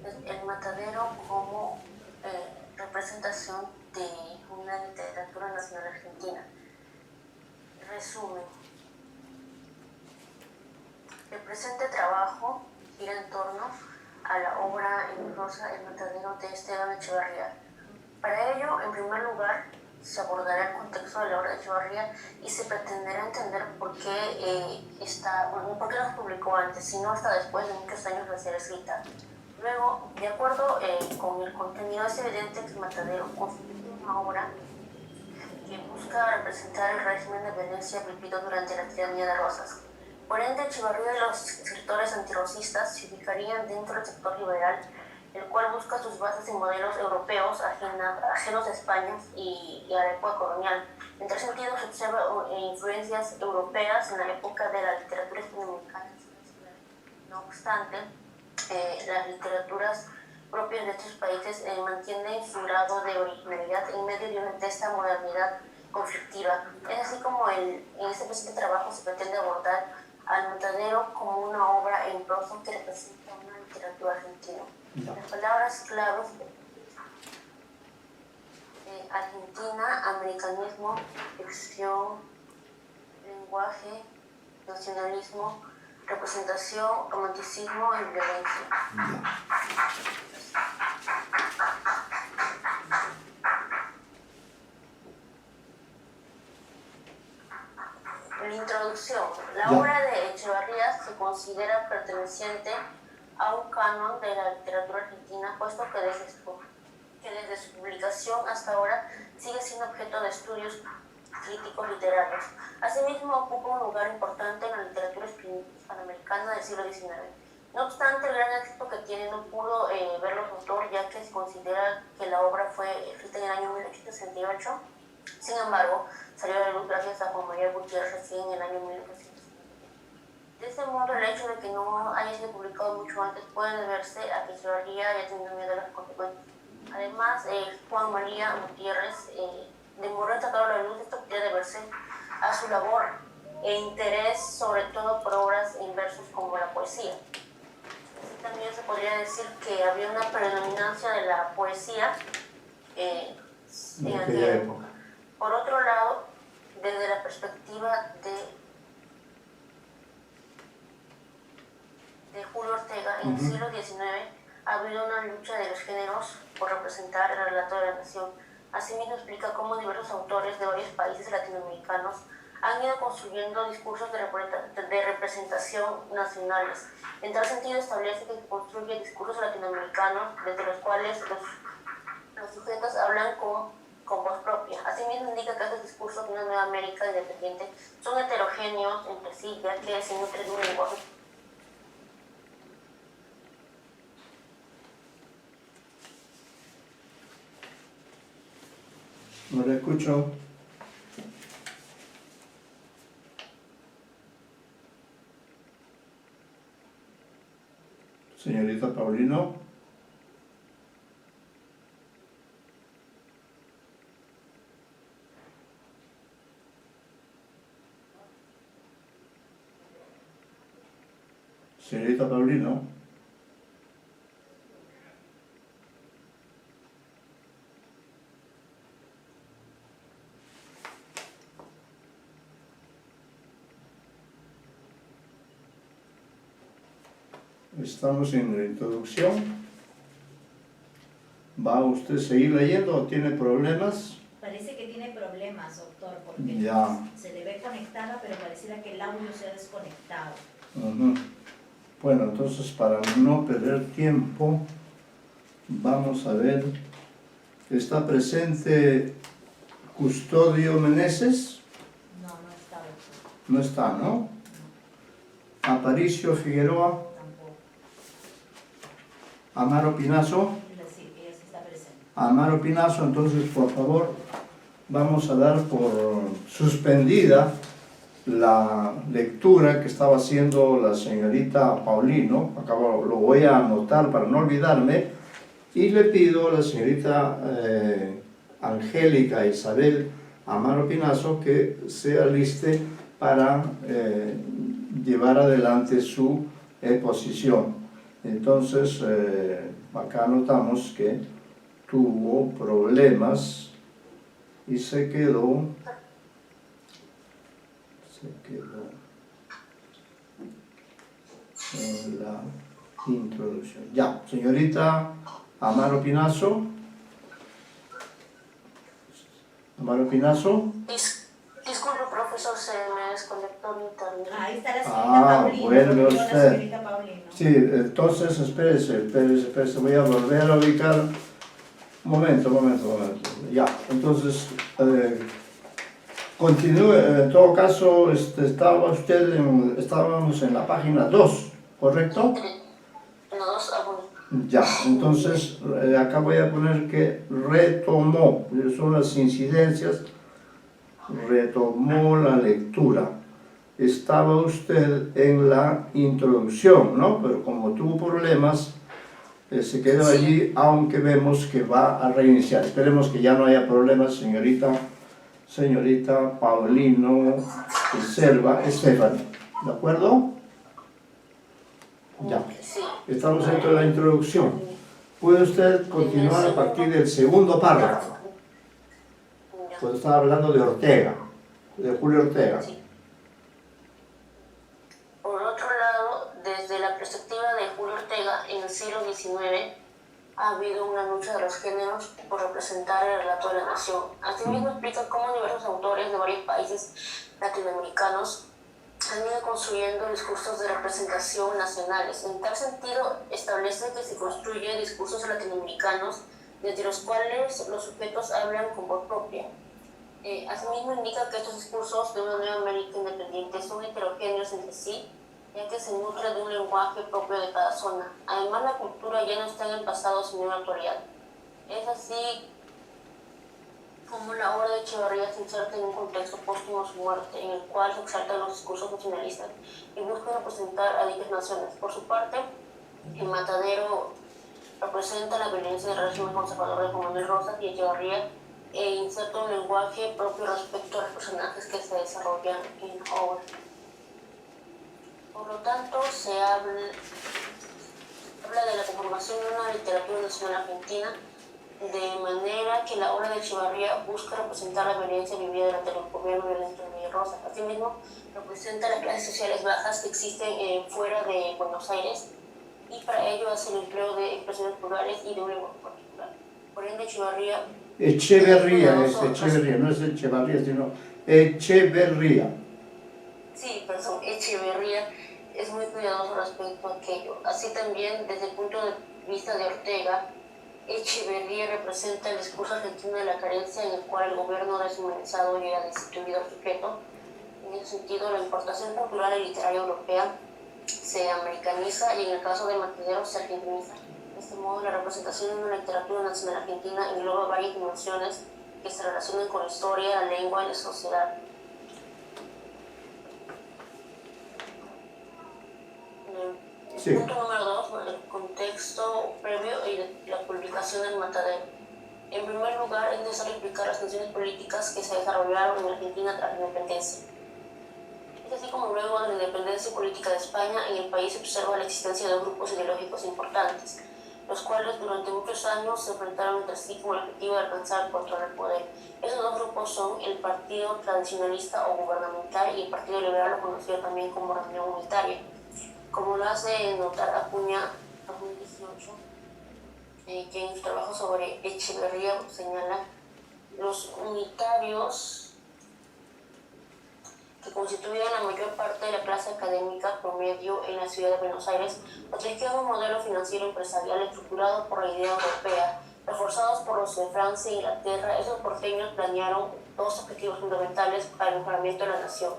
es El matadero como representación de una literatura nacional argentina. Resumen. El presente trabajo gira en torno a la obra en prosa El matadero de Esteban Echevarría. Para ello, en primer lugar, se abordará el contexto de la obra de Echevarría y se pretenderá entender por qué no se publicó antes, sino hasta después de muchos años de ser escrita. Luego, de acuerdo con el contenido, es evidente que El matadero constituye una obra que busca representar el régimen de violencia vivido durante la tiranía de Rosas. Por ende, Echevarría y los escritores antirrosistas se ubicarían dentro del sector liberal, el cual busca sus bases en modelos europeos ajenos a España y a la época colonial. En tal sentido, se observa influencias europeas en la época de la literatura hispanoamericana. No obstante, las literaturas propias de estos países mantienen su grado de originalidad en medio de una esta modernidad conflictiva. Es así como en este presente trabajo se pretende abordar al matadero como una obra en prosa que representa una literatura argentina. Las palabras claves: Argentina, americanismo, ficción, lenguaje, nacionalismo, representación, romanticismo y violencia. La introducción. La obra de Echevarría se considera perteneciente a un canon de la literatura argentina, puesto que desde su publicación hasta ahora sigue siendo objeto de estudios críticos literarios. Asimismo, ocupa un lugar importante en la literatura hispanoamericana del siglo XIX. No obstante, el gran éxito que tiene no pudo verlo su autor, ya que se considera que la obra fue escrita en el año 1868. Sin embargo, salió a la luz gracias a Juan María Gutiérrez recién en el año 1900. De este modo, el hecho de que no haya sido publicado mucho antes puede deberse a que Echevarría haya tenido miedo a las consecuencias. Además, Juan María Gutiérrez demoró en sacar a la luz. Esto podría deberse a su labor e interés, sobre todo por obras en versos como la poesía. Así también se podría decir que había una predominancia de la poesía en aquella época. Por otro lado, desde la perspectiva de Julio Ortega, en el siglo XIX ha habido una lucha de los géneros por representar el relato de la nación. Asimismo, explica cómo diversos autores de varios países latinoamericanos han ido construyendo discursos de representación nacionales. En tal sentido, establece que construye discursos latinoamericanos desde los cuales los sujetos hablan con voz propia. Asimismo, indica que estos discursos de una nueva América independiente son heterogéneos entre sí, ya que se nutren de un lenguaje. No le escucho. Señorita Paulino. Señorita Paulino. Estamos en la introducción. ¿Va usted a seguir leyendo o tiene problemas? Parece que tiene problemas, doctor, porque Ya. se le ve conectada, pero pareciera que el audio se ha desconectado. Ujú. Bueno, entonces para no perder tiempo, vamos a ver. ¿Está presente Custodio Meneses? No, no está, doctor. No está, ¿no? Aparicio Figueroa, Tampoco. Amaro Pinazo. Ella sí está presente. Amaro Pinazo, entonces por favor vamos a dar por suspendida la lectura que estaba haciendo la señorita Paulino. Acá lo voy a anotar para no olvidarme, y le pido a la señorita Angélica Isabel Amaro Pinazo que se aliste para llevar adelante su exposición. Entonces acá notamos que tuvo problemas y se quedó en la introducción. Ya, señorita Amaro Pinazo. Amaro Pinazo. Disculpe, profesor, se me desconectó mi internet. Ahí está la señorita Paulino. vuelve volvió usted. La señorita Paulino. Sí, entonces espérese, voy a volver a ubicar. Un momento. Ya, entonces continúe. En todo caso, estábamos en la página 2, ¿correcto? En los dos, Ya, entonces acá voy a poner que retomó, son las incidencias, retomó la lectura. Estaba usted en la introducción, ¿no? Pero como tuvo problemas, se quedó allí, aunque vemos que va a reiniciar. Esperemos que ya no haya problemas, señorita Paulino Selva Estefani. ¿De acuerdo? Ya. sí. Estamos dentro de la introducción. ¿Puede usted continuar a partir del segundo párrafo? Cuando estaba hablando de Ortega, de Julio Ortega. Sí. Por otro lado, desde la perspectiva de Julio Ortega, en el siglo XIX ha habido una lucha de los géneros por representar el relato de la nación. Asimismo explica cómo diversos autores de varios países latinoamericanos han ido construyendo discursos de representación nacionales. En tal sentido, establece que se construyen discursos latinoamericanos desde los cuales los sujetos hablan con voz propia. Asimismo, indica que estos discursos de una nueva América independiente son heterogéneos entre sí, ya que se nutren de un lenguaje propio de cada zona. Además, la cultura ya no está en el pasado, sino en la actualidad. Es así como la obra de Echeverría se inserta en un contexto póstumo a su muerte, en el cual se exaltan los discursos nacionalistas y busca representar a dichas naciones. Por su parte, el Matadero representa la violencia del régimen conservador de Juan Manuel Rosas y Echeverría e inserta un lenguaje propio respecto a los personajes que se desarrollan en la obra. Por lo tanto, se habla de la conformación de una literatura nacional argentina, de manera que la obra de Echeverría busca representar la violencia vivida durante el gobierno violento de Miguel Rosas. Asimismo, representa las clases sociales bajas que existen fuera de Buenos Aires, y para ello hace el empleo de expresiones plurales y de un lenguaje particular. Por ende, Echeverría, no es Echevarría, sino Echeverría. Sí, perdón, Echeverría es muy cuidadoso respecto a aquello. Así también, desde el punto de vista de Ortega, Echeverría representa el discurso argentino de la carencia, en el cual el gobierno deshumanizado y ha destituido al sujeto. En ese sentido, la importación cultural y literaria europea se americaniza y en el caso de Matadero se argentiniza. De este modo, la representación de una literatura nacional argentina engloba varias dimensiones que se relacionan con la historia, la lengua y la sociedad. Sí. Punto número 2, el contexto previo y la publicación del Matadero. En primer lugar, es necesario explicar las tensiones políticas que se desarrollaron en Argentina tras la independencia. Es así como luego de la independencia política de España, en el país se observa la existencia de dos grupos ideológicos importantes, los cuales durante muchos años se enfrentaron entre sí con el objetivo de alcanzar el control del poder. Esos dos grupos son el Partido Tradicionalista o Gubernamental y el Partido Liberal, o conocido también como Reunión Unitaria. como lo hace notar Acuña 2018, que en su trabajo sobre Echeverría señala los unitarios que constituían la mayor parte de la clase académica promedio en la ciudad de Buenos Aires, protegían un modelo financiero empresarial estructurado por la idea europea. Reforzados por los de Francia e Inglaterra, esos porteños planearon dos objetivos fundamentales para el mejoramiento de la nación: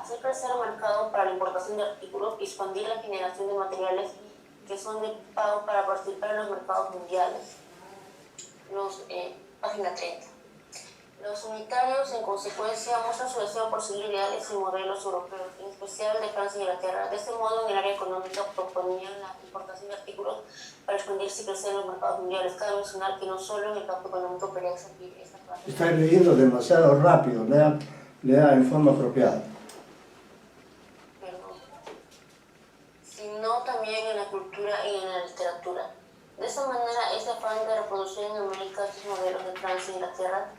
hacer crecer el mercado para la importación de artículos y expandir la generación de materiales que son de pago para participar en los mercados mundiales. Página 30. Los unitarios, en consecuencia, muestran su deseo por seguir ideales y modelos europeos, en especial de Francia e Inglaterra. De este modo, en el área económica proponían la importación de artículos para expandirse y crecer en los mercados mundiales. Cabe mencionar que no solo en el campo económico querían servir esta clase. Está leyendo demasiado rápido, lea en forma apropiada. Perdón. Sino también en la cultura y en la literatura. De esta manera, este afán de reproducir en América estos modelos de Francia e Inglaterra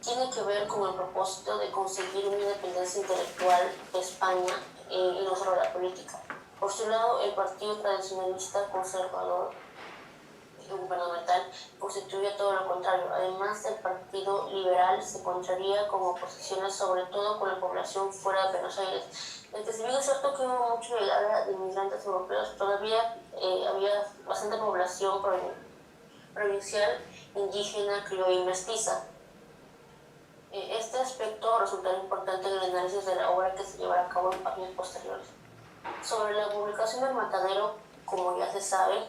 tiene que ver con el propósito de conseguir una independencia intelectual de España y no solo la política. Por su lado, el partido tradicionalista conservador gubernamental constituye todo lo contrario. Además, el partido liberal se encontraría con oposiciones sobre todo con la población fuera de Buenos Aires. Si bien es cierto que hubo mucha llegada de inmigrantes europeos, todavía había bastante población provincial, indígena, criolla y mestiza. Este aspecto resultará importante en el análisis de la obra que se llevará a cabo en páginas posteriores. Sobre la publicación del Matadero, como ya se sabe,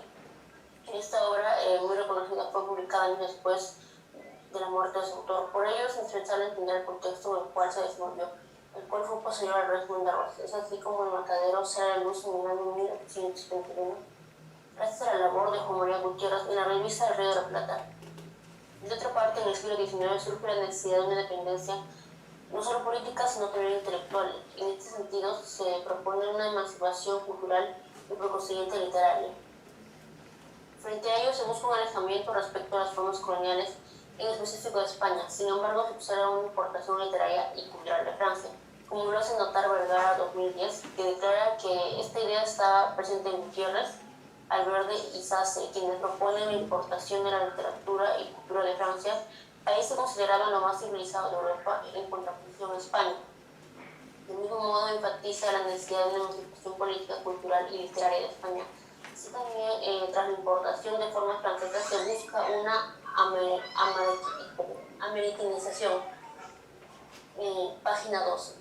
esta obra, muy reconocida, fue publicada años después de la muerte de su autor. Por ello es indispensable entender el contexto en el cual se desenvolvió, el cual fue posterior al régimen de Rosas. Es así como el Matadero sale a la luz en el año 1821, gracias a la labor de Juan María Gutiérrez en la revista El Río de la Plata. De otra parte, en el siglo XIX surge la necesidad de una independencia no solo política, sino también intelectual. En este sentido, se propone una emancipación cultural y por consiguiente literaria. Frente a ello, se busca un alejamiento respecto a las formas coloniales, en específico de España. Sin embargo, se observa una importación literaria y cultural de Francia, como lo hace notar Vergara 2010, que declara que esta idea estaba presente en Gutiérrez, Alverde y Sasse, quienes proponen la importación de la literatura y cultura de Francia, país se consideraba lo más civilizado de Europa en contraposición a España. Del mismo modo, enfatiza la necesidad de una emancipación política, cultural y literaria de España. Así también, tras la importación de formas francesas, se busca una americanización. Página 12.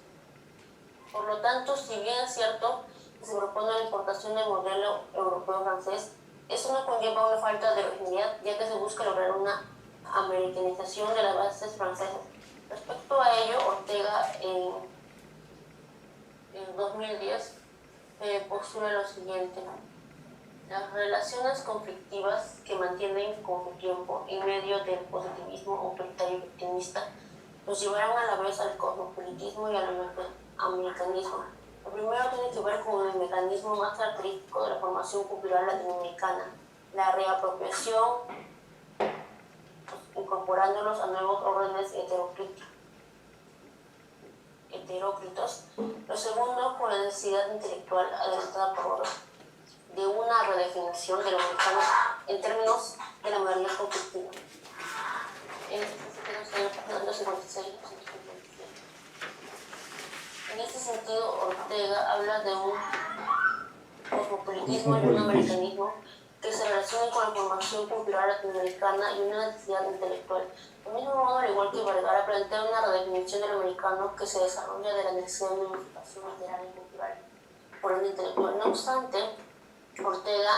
Por lo tanto, si bien es cierto que se propone la importación del modelo europeo-francés, eso no conlleva una falta de originalidad, ya que se busca lograr una americanización de las bases francesas. Respecto a ello, Ortega en 2010 postula lo siguiente: las relaciones conflictivas que mantienen con su tiempo en medio del positivismo autoritario y victimista nos llevaron a la vez al cosmopolitismo y al americanismo. Lo primero tiene que ver con el mecanismo más característico de la formación cultural latinoamericana, la reapropiación, incorporándolos a nuevos órdenes heteróclitos. Lo segundo, con la necesidad intelectual adelantada por Oro de una redefinición de lo mexicano en términos de la modernidad conflictiva. En este sentido, Ortega habla de un cosmopolitismo y un americanismo que se relacionan con la formación cultural latinoamericana y una necesidad intelectual. Del mismo modo, al igual que Vergara, plantea una redefinición del americano que se desarrolla de la necesidad de una emancipación literaria y cultural por el intelectual. No obstante, Ortega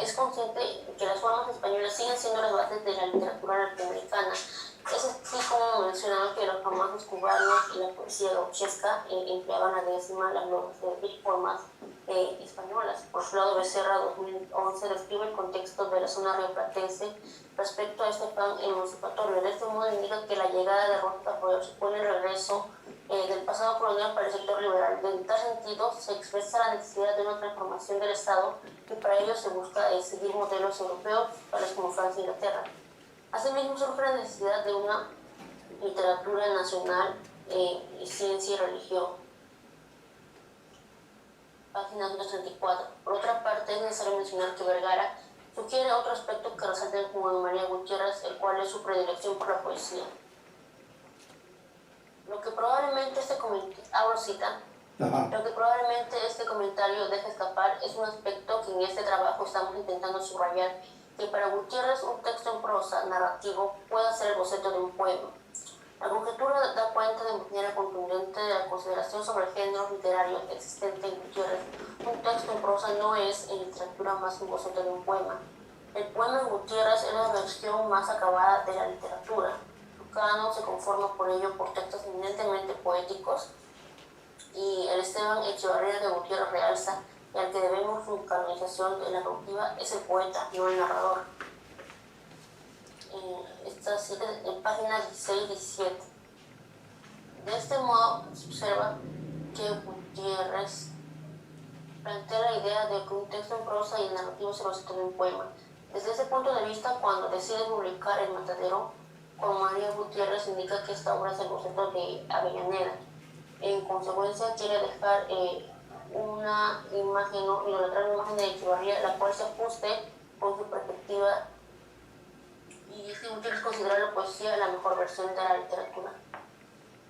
es consciente de que las formas españolas siguen siendo las bases de la literatura norteamericana. Es así como mencionaban que los famosos cubanos y la poesía gauchesca empleaban la décima, las globas de formas españolas. Por su lado, Becerra 2011 describe el contexto de la zona rioplatense respecto a este plan emancipatorio. De este modo indica que la llegada de Rosas al poder supone el regreso del pasado colonial para el sector liberal. En tal sentido, se expresa la necesidad de una transformación del Estado y para ello se busca seguir modelos europeos, tales como Francia e Inglaterra. Asimismo, surge la necesidad de una literatura nacional, ciencia y religión. página 134. Por otra parte, es necesario mencionar que Vergara sugiere otro aspecto que resalta en Juan María Gutiérrez, el cual es su predilección por la poesía. Lo que probablemente este comentario deja escapar es un aspecto que en este trabajo estamos intentando subrayar, que para Gutiérrez un texto en prosa narrativo puede ser el boceto de un poema. La conjetura da cuenta de manera contundente de la consideración sobre el género literario existente en Gutiérrez. Un texto en prosa no es, en literatura, más un boceto de un poema. El poema en Gutiérrez es la versión más acabada de la literatura. Su canon se conforma por ello por textos eminentemente poéticos, y el Esteban Echevarría que Gutiérrez realza y al que debemos su canonización de la cautiva es el poeta, no el narrador. Esta cita en páginas 16 y 17. De este modo se observa que Gutiérrez plantea la idea de que un texto en prosa y el narrativo se boceto de un poema. Desde ese punto de vista, cuando decide publicar El Matadero, Juan María Gutiérrez indica que esta obra es el boceto de Avellaneda. En consecuencia, quiere dejar una imagen, ¿no? Idolatrar una imagen de Echevarría, la cual se ajuste con su perspectiva, y es que Gutiérrez considera la poesía la mejor versión de la literatura.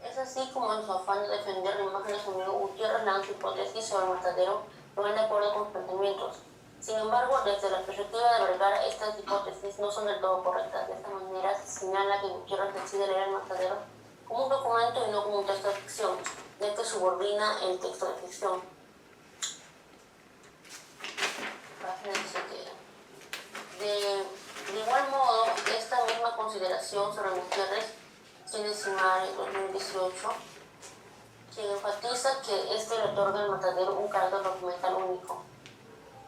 Es así como en su afán de defender la imagen de su amigo, Gutiérrez lanza hipótesis sobre el Matadero, no van de acuerdo con sus pensamientos. Sin embargo, desde la perspectiva de Vergara, estas hipótesis no son del todo correctas. De esta manera se señala que Gutiérrez decide leer El Matadero como un documento y no como un texto de ficción, ya que subordina el texto de ficción. Página 17. De igual modo, esta misma consideración sobre Gutiérrez tiene Simar en 2018, quien enfatiza que este le otorga al Matadero un carácter documental único.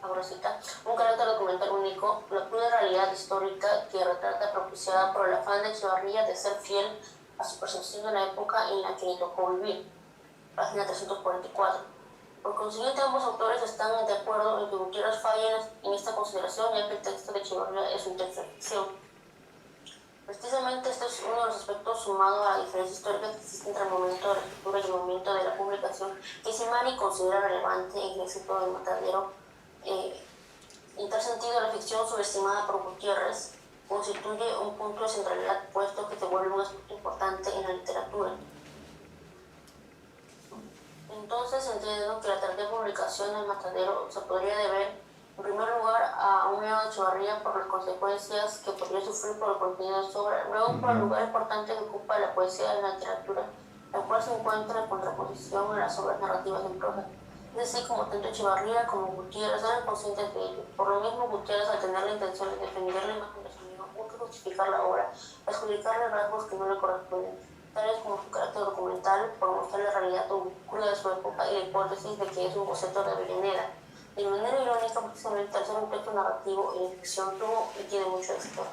Ahora cita, un carácter documental único, la cruda realidad histórica que retrata propiciada por el afán de Echevarría de ser fiel a su percepción de la época en la que le tocó vivir. Página 344. Por consiguiente, ambos autores están de acuerdo en que Gutiérrez falla en esta consideración, ya que el texto de Echevarría es un texto de ficción. Precisamente este es uno de los aspectos sumado a la diferencia histórica que existe entre el momento de la escritura y el momento de la publicación, que Simari considera relevante en el éxito del Matadero. En tal sentido, la ficción subestimada por Gutiérrez constituye un punto de centralidad, puesto que se vuelve un aspecto importante en la literatura. Entonces, entiendo que la tardía publicación del Matadero se podría deber, en primer lugar, a un miedo de Echevarría por las consecuencias que podría sufrir por el contenido de su obra, luego por el lugar importante que ocupa la poesía en la literatura, la cual se encuentra en contraposición a las obras narrativas en prosa. Es así como tanto Echevarría como Gutiérrez eran conscientes de ello. Por lo mismo, Gutiérrez, al tener la intención de defender la imagen de su amigo, busca justificar la obra, adjudicarle rasgos que no le corresponden, tales como su carácter documental, por mostrar la realidad cruda de su época y la hipótesis de que es un boceto de Avellaneda. De manera irónica, precisamente al ser un texto narrativo y de ficción, tuvo y tiene mucho éxito,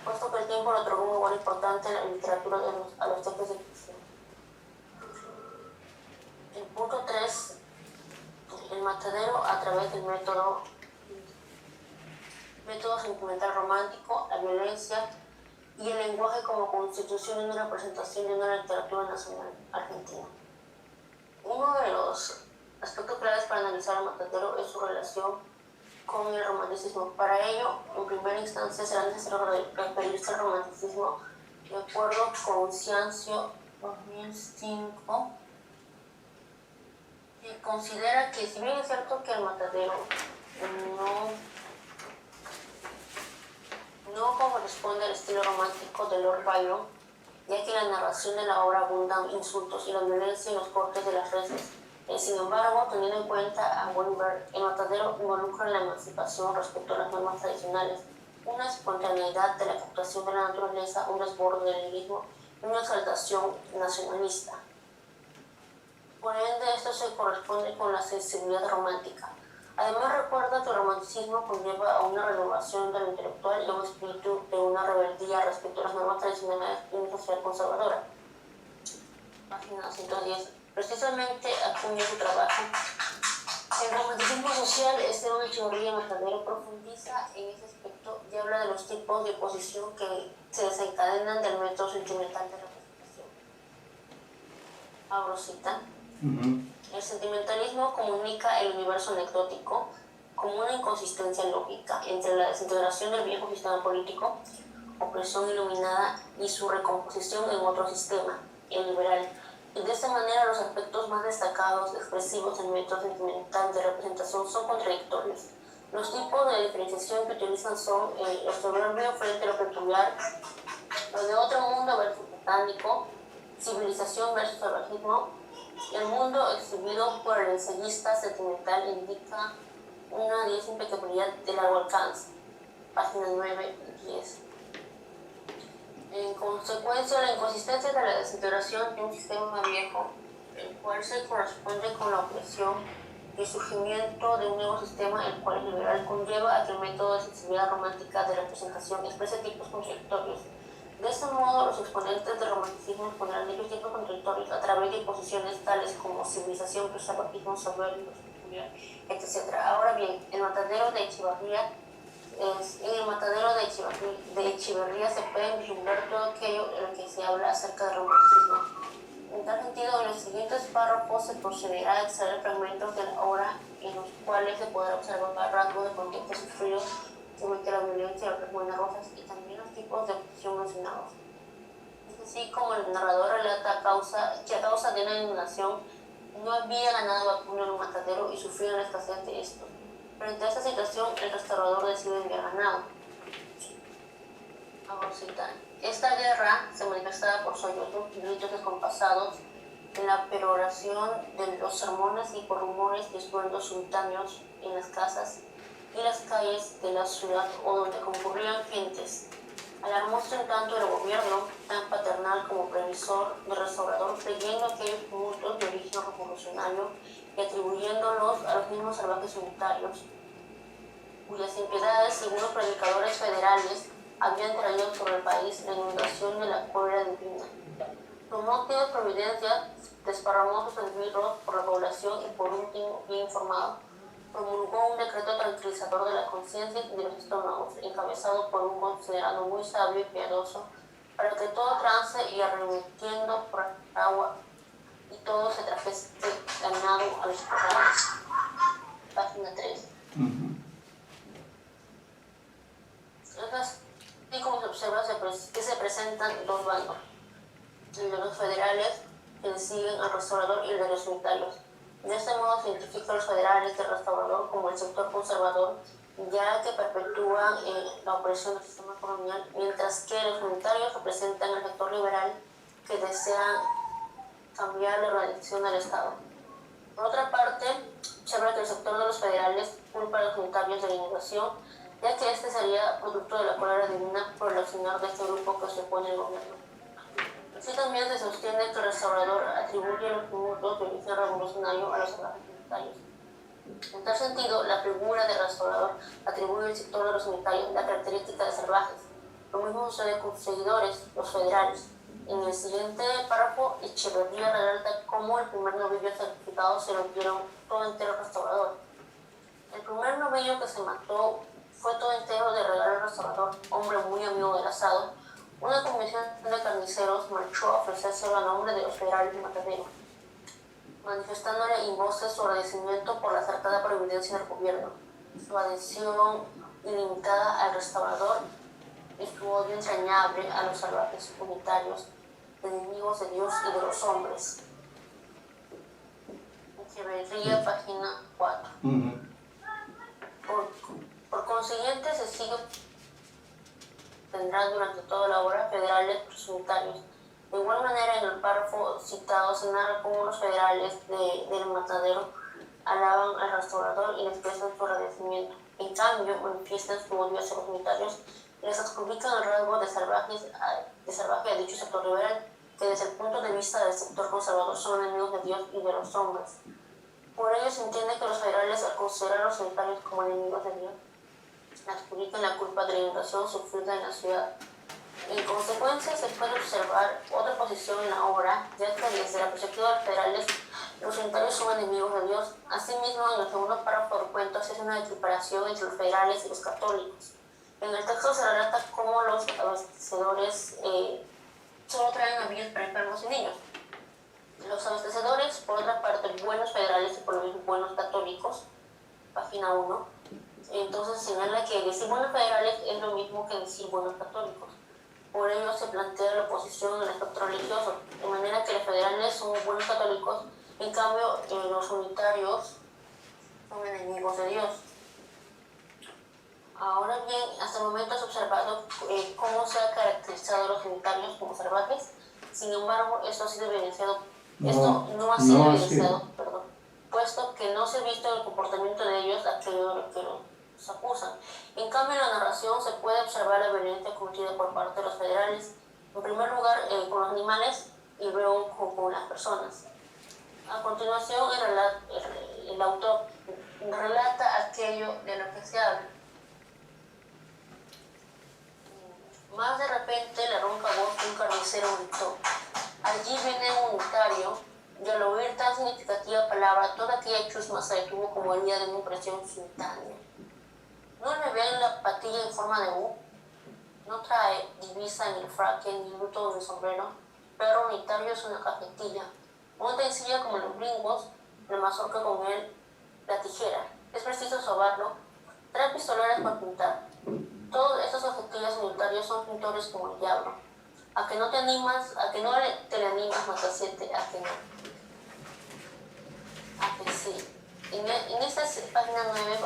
puesto que el tiempo le otorgó un lugar importante en la literatura a los textos de ficción. El punto 3. El Matadero a través del método sentimental romántico, la violencia y el lenguaje como constitución y una representación de una literatura nacional argentina. Uno de los aspectos claves para analizar el Matadero es su relación con el romanticismo. Para ello, en primera instancia, será necesario referirse al romanticismo de acuerdo con Ciancio 2005, que considera que, si bien es cierto que el Matadero no corresponde al estilo romántico de Lord Byron, ya que en la narración de la obra abundan insultos y la violencia en los cortes de las reses. Sin embargo, teniendo en cuenta a Weinberg, el Matadero involucra la emancipación respecto a las normas tradicionales, una espontaneidad de la captación de la naturaleza, un desborde del lirismo y una exaltación nacionalista. Por ende, esto se corresponde con la sensibilidad romántica. Además, recuerda que el romanticismo conlleva a una renovación de lo intelectual y a un espíritu de una rebeldía respecto a las normas tradicionales y una sociedad conservadora. Página 110. Precisamente acuña su trabajo. El romanticismo social, Esteban Echevarría Matadero profundiza en ese aspecto y habla de los tipos de oposición que se desencadenan del método sentimental de representación. Abro cita. El sentimentalismo comunica el universo anecdótico como una inconsistencia lógica entre la desintegración del viejo sistema político, opresión iluminada, y su recomposición en otro sistema, el liberal. Y de esta manera los aspectos más destacados, expresivos del método sentimental de representación son contradictorios. Los tipos de diferenciación que utilizan son el soberbio frente a lo peculiar, lo de otro mundo versus botánico, civilización versus salvajismo. El mundo exhibido por el ensayista sentimental indica una simple peculiaridad de largo alcance, páginas 9 y 10. En consecuencia, la inconsistencia de la desintegración de un sistema viejo, el cual se corresponde con la opresión y el surgimiento de un nuevo sistema, el cual es liberal, conlleva a que el método de sensibilidad romántica de representación exprese tipos contradictorios. De este modo, los exponentes del romanticismo exponerán dichos tipos contradictorios a través de posiciones tales como civilización, salvajismo, soberbio, etc. Ahora bien, el matadero de Echevarría en el matadero de Echeverría se puede vislumbrar todo aquello en lo que se habla acerca del romanticismo. En tal sentido, en los siguientes párrafos se procederá a extraer fragmentos de la obra en los cuales se podrá observar rasgos de contexto sufrido, como la violencia, las buenas rosas y también los tipos de oposición mencionados. Es así como el narrador relata que a causa de la inundación no había ganado vacuno en un matadero y sufría la escasez de esto. Frente a esta situación, el restaurador decide enviar ganado. Ahora citar. Esta guerra se manifestaba por sollozos y gritos descompasados en la peroración de los sermones y por rumores y estruendos simultáneos en las casas y las calles de la ciudad o donde concurrían gentes. Alarmóse en tanto el gobierno, tan paternal como previsor del restaurador, creyendo aquellos tumultos de origen revolucionario y atribuyéndolos a los mismos salvajes unitarios, cuyas impiedades, según los predicadores federales, habían traído sobre el país la inundación de la cólera divina. Tomó activas providencias, desparramó sus esbirros por la población y, por último, bien informado, promulgó un decreto tranquilizador de la conciencia y de los estómagos, encabezado por un considerado muy sabio y piadoso, para que todo trance y arremetiendo por agua y todo se trajese ganado a los corrales. Página 3. Así como se observa que se presentan dos bandos, el de los federales, que le siguen al restaurador, y el de los unitarios. De este modo se identifica a los federales del restaurador como el sector conservador, ya que perpetúan la opresión del sistema colonial, mientras que los unitarios representan el sector liberal, que desean cambiar la organización del Estado. Por otra parte, observa que el sector de los federales culpa a los unitarios de la inundación, ya que este sería producto de la cólera divina por el accionar de este grupo que se opone al gobierno. Así también se sostiene que el restaurador atribuye los tumultos de origen revolucionario a los salvajes unitarios. En tal sentido, la figura del restaurador atribuye al sector de los unitarios la característica de salvajes. Lo mismo sucede con sus seguidores, los federales. En el siguiente párrafo, Echeverría relata cómo el primer novillo sacrificado se lo dieron todo entero al restaurador. El primer novillo que se mató fue todo entero de regalo al restaurador, hombre muy amigo del asado. Una comisión de carniceros marchó a ofrecérselo a nombre de los federales de Matadero, manifestándole en voces su agradecimiento por la acertada providencia del gobierno, su adhesión ilimitada al restaurador y su odio entrañable a los salvajes unitarios, enemigos de Dios y de los hombres. Echeverría, página 4. Por consiguiente, se sigue tendrán durante toda la obra federales unitarios. De igual manera, en el párrafo citado se narra cómo los federales del Matadero alaban al restaurador y les expresan su agradecimiento. En cambio, manifiestan su odio hacia los unitarios y les adjudican el rasgo de salvaje a dicho sector liberal, que desde el punto de vista del sector conservador son enemigos de Dios y de los hombres. Por ello se entiende que los federales, al considerar a los unitarios como enemigos de Dios, adjudican la culpa de la inundación sufrida en la ciudad. En consecuencia, se puede observar otra posición en la obra, ya que desde la perspectiva de los federales, los unitarios son enemigos de Dios. Asimismo, en el segundo párrafo del cuento se hace una equiparación entre los federales y los católicos. En el texto se relata cómo los abastecedores solo traen navíos para enfermos y niños. Los abastecedores, por otra parte, buenos federales y por lo mismo buenos católicos, página 1. Entonces señala que decir buenos federales es lo mismo que decir buenos católicos. Por ello se plantea la oposición al aspecto religioso, de manera que los federales son buenos católicos, en cambio los unitarios son enemigos de Dios. Ahora bien, hasta el momento has observado cómo se ha caracterizado a los unitarios como salvajes. Sin embargo, esto ha sido evidenciado, esto no ha sido evidenciado, perdón, puesto que no se ha visto el comportamiento de ellos aquello de que los acusan. En cambio, en la narración se puede observar la violencia cometida por parte de los federales, en primer lugar con los animales y luego con las personas. A continuación, el autor relata aquello de lo que se habla. Más de repente, la ronca voz de un carnicero gritó: allí viene un unitario. Y al oír tan significativa palabra, toda aquella chusma se detuvo como herida de una impresión simultánea. ¿No le ven la patilla en forma de U? No trae divisa ni el fraque, ni luto en el sombrero. Perro unitario es una cajetilla. Monta en silla como los gringos, la mazorca con él, la tijera. Es preciso sobarlo. Trae pistoleras para pintar. Todos estos objetivos unitarios son pintores como el diablo. A que no te animas, a que no te le animas, Matasiete, a que no. A que sí. En esta página 9,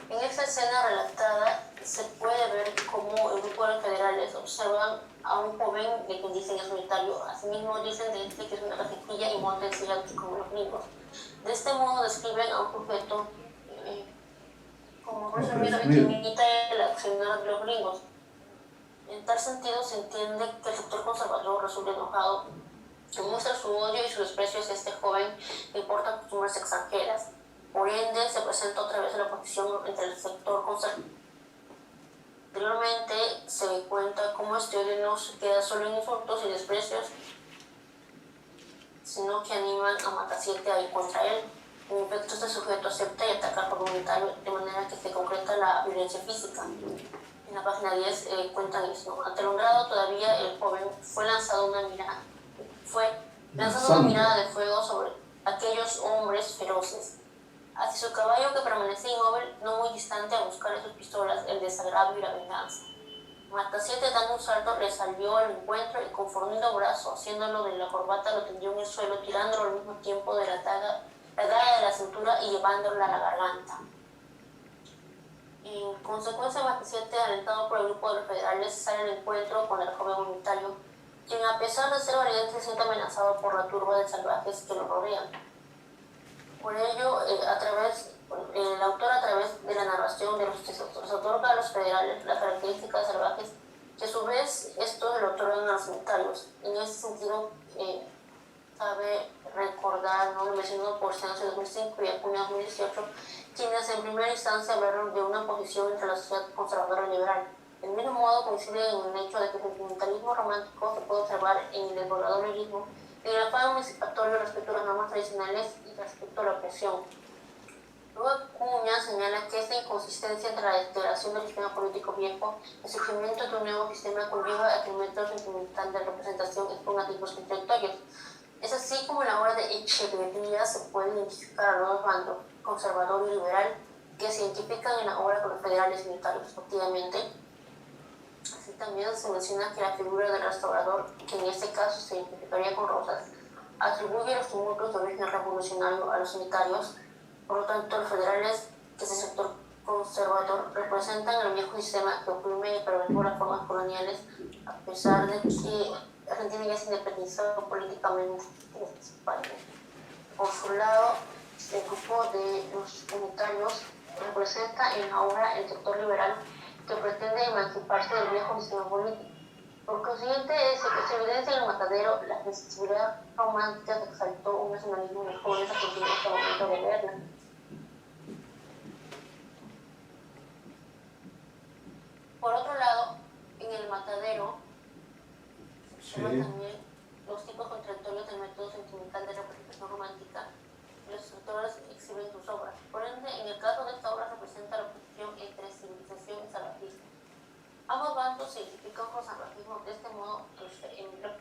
en esta escena relatada se puede ver cómo el grupo de los federales observan a un joven de quien dicen es unitario. Asimismo dicen de este que es una cajetilla y monta en silla como los gringos. De este modo describen a un sujeto como resumido que imita el accionar de los gringos. En tal sentido se entiende que el sector conservador resulta enojado, que muestra su odio y su desprecio hacia este joven que importa costumbres extranjeras. Por ende, se presenta otra vez la oposición entre el sector conservador. Anteriormente se cuenta cómo este odio no se queda solo en insultos y desprecios, sino que animan a Matasiete a ir contra él. En efecto, este sujeto acepta y ataca por unitario, de manera que se concreta la violencia física. En la página 10 cuentan esto. Atolondrado todavía, el joven fue lanzando una mirada de fuego sobre aquellos hombres feroces. Hacia su caballo, que permanecía inmóvil, no muy distante a buscar en sus pistolas el desagravio y la venganza. Matasiete, dando un salto, le salió al encuentro y con fornido brazo, haciéndolo de la corbata, lo tendió en el suelo, tirándolo al mismo tiempo de la daga de la cintura y llevándola a la garganta. En consecuencia, Matasiete, alentado por el grupo de los federales, sale al encuentro con el joven unitario, quien a pesar de ser valiente se siente amenazado por la turba de salvajes que lo rodean. Por ello, el autor a través de la narración de los textos les otorga a los federales las características salvajes que a su vez estos lo otorgan a los unitarios. En ese sentido, cabe recordar, ¿no?, lo mencionado por Censo 2005 y Acuña 2018, quienes en primera instancia hablaron de una oposición entre la sociedad conservadora y liberal. Del mismo modo coincide en el hecho de que el sentimentalismo romántico se puede observar en el desbordador lirismo, en el afán emancipatorio respecto a las normas tradicionales y respecto a la opresión. Luego Acuña señala que esta inconsistencia entre la deterioración del sistema político viejo y el surgimiento de un nuevo sistema conlleva a que el método sentimental de representación exponga tipos contradictorios. Es así como en la obra de Echeverría se puede identificar a los dos bandos, conservador y liberal, que se identifican en la obra con los federales y unitarios, respectivamente. Así también se menciona que la figura del restaurador, que en este caso se identificaría con Rosas, atribuye los tumultos de origen revolucionario a los unitarios. Por lo tanto, los federales, que es el sector conservador, representan el viejo sistema que oprime y perpetua las formas coloniales, a pesar de que Argentina ya se independizó políticamente de España. Por su lado, el grupo de los unitarios representa en la obra el sector liberal que pretende emanciparse del viejo sistema político. Por consiguiente, se evidencia en el matadero la sensibilidad romántica que exaltó un nacionalismo de los jóvenes argentinos al momento de leerla. Por otro lado, en el matadero se observan también los tipos contradictorios del método sentimental de representación romántica y los escritores exhiben sus obras. Por ende, en el caso de esta obra se presenta la oposición entre civilización y salvajismo. Ambos bandos se identifican con salvajismo. De este modo, los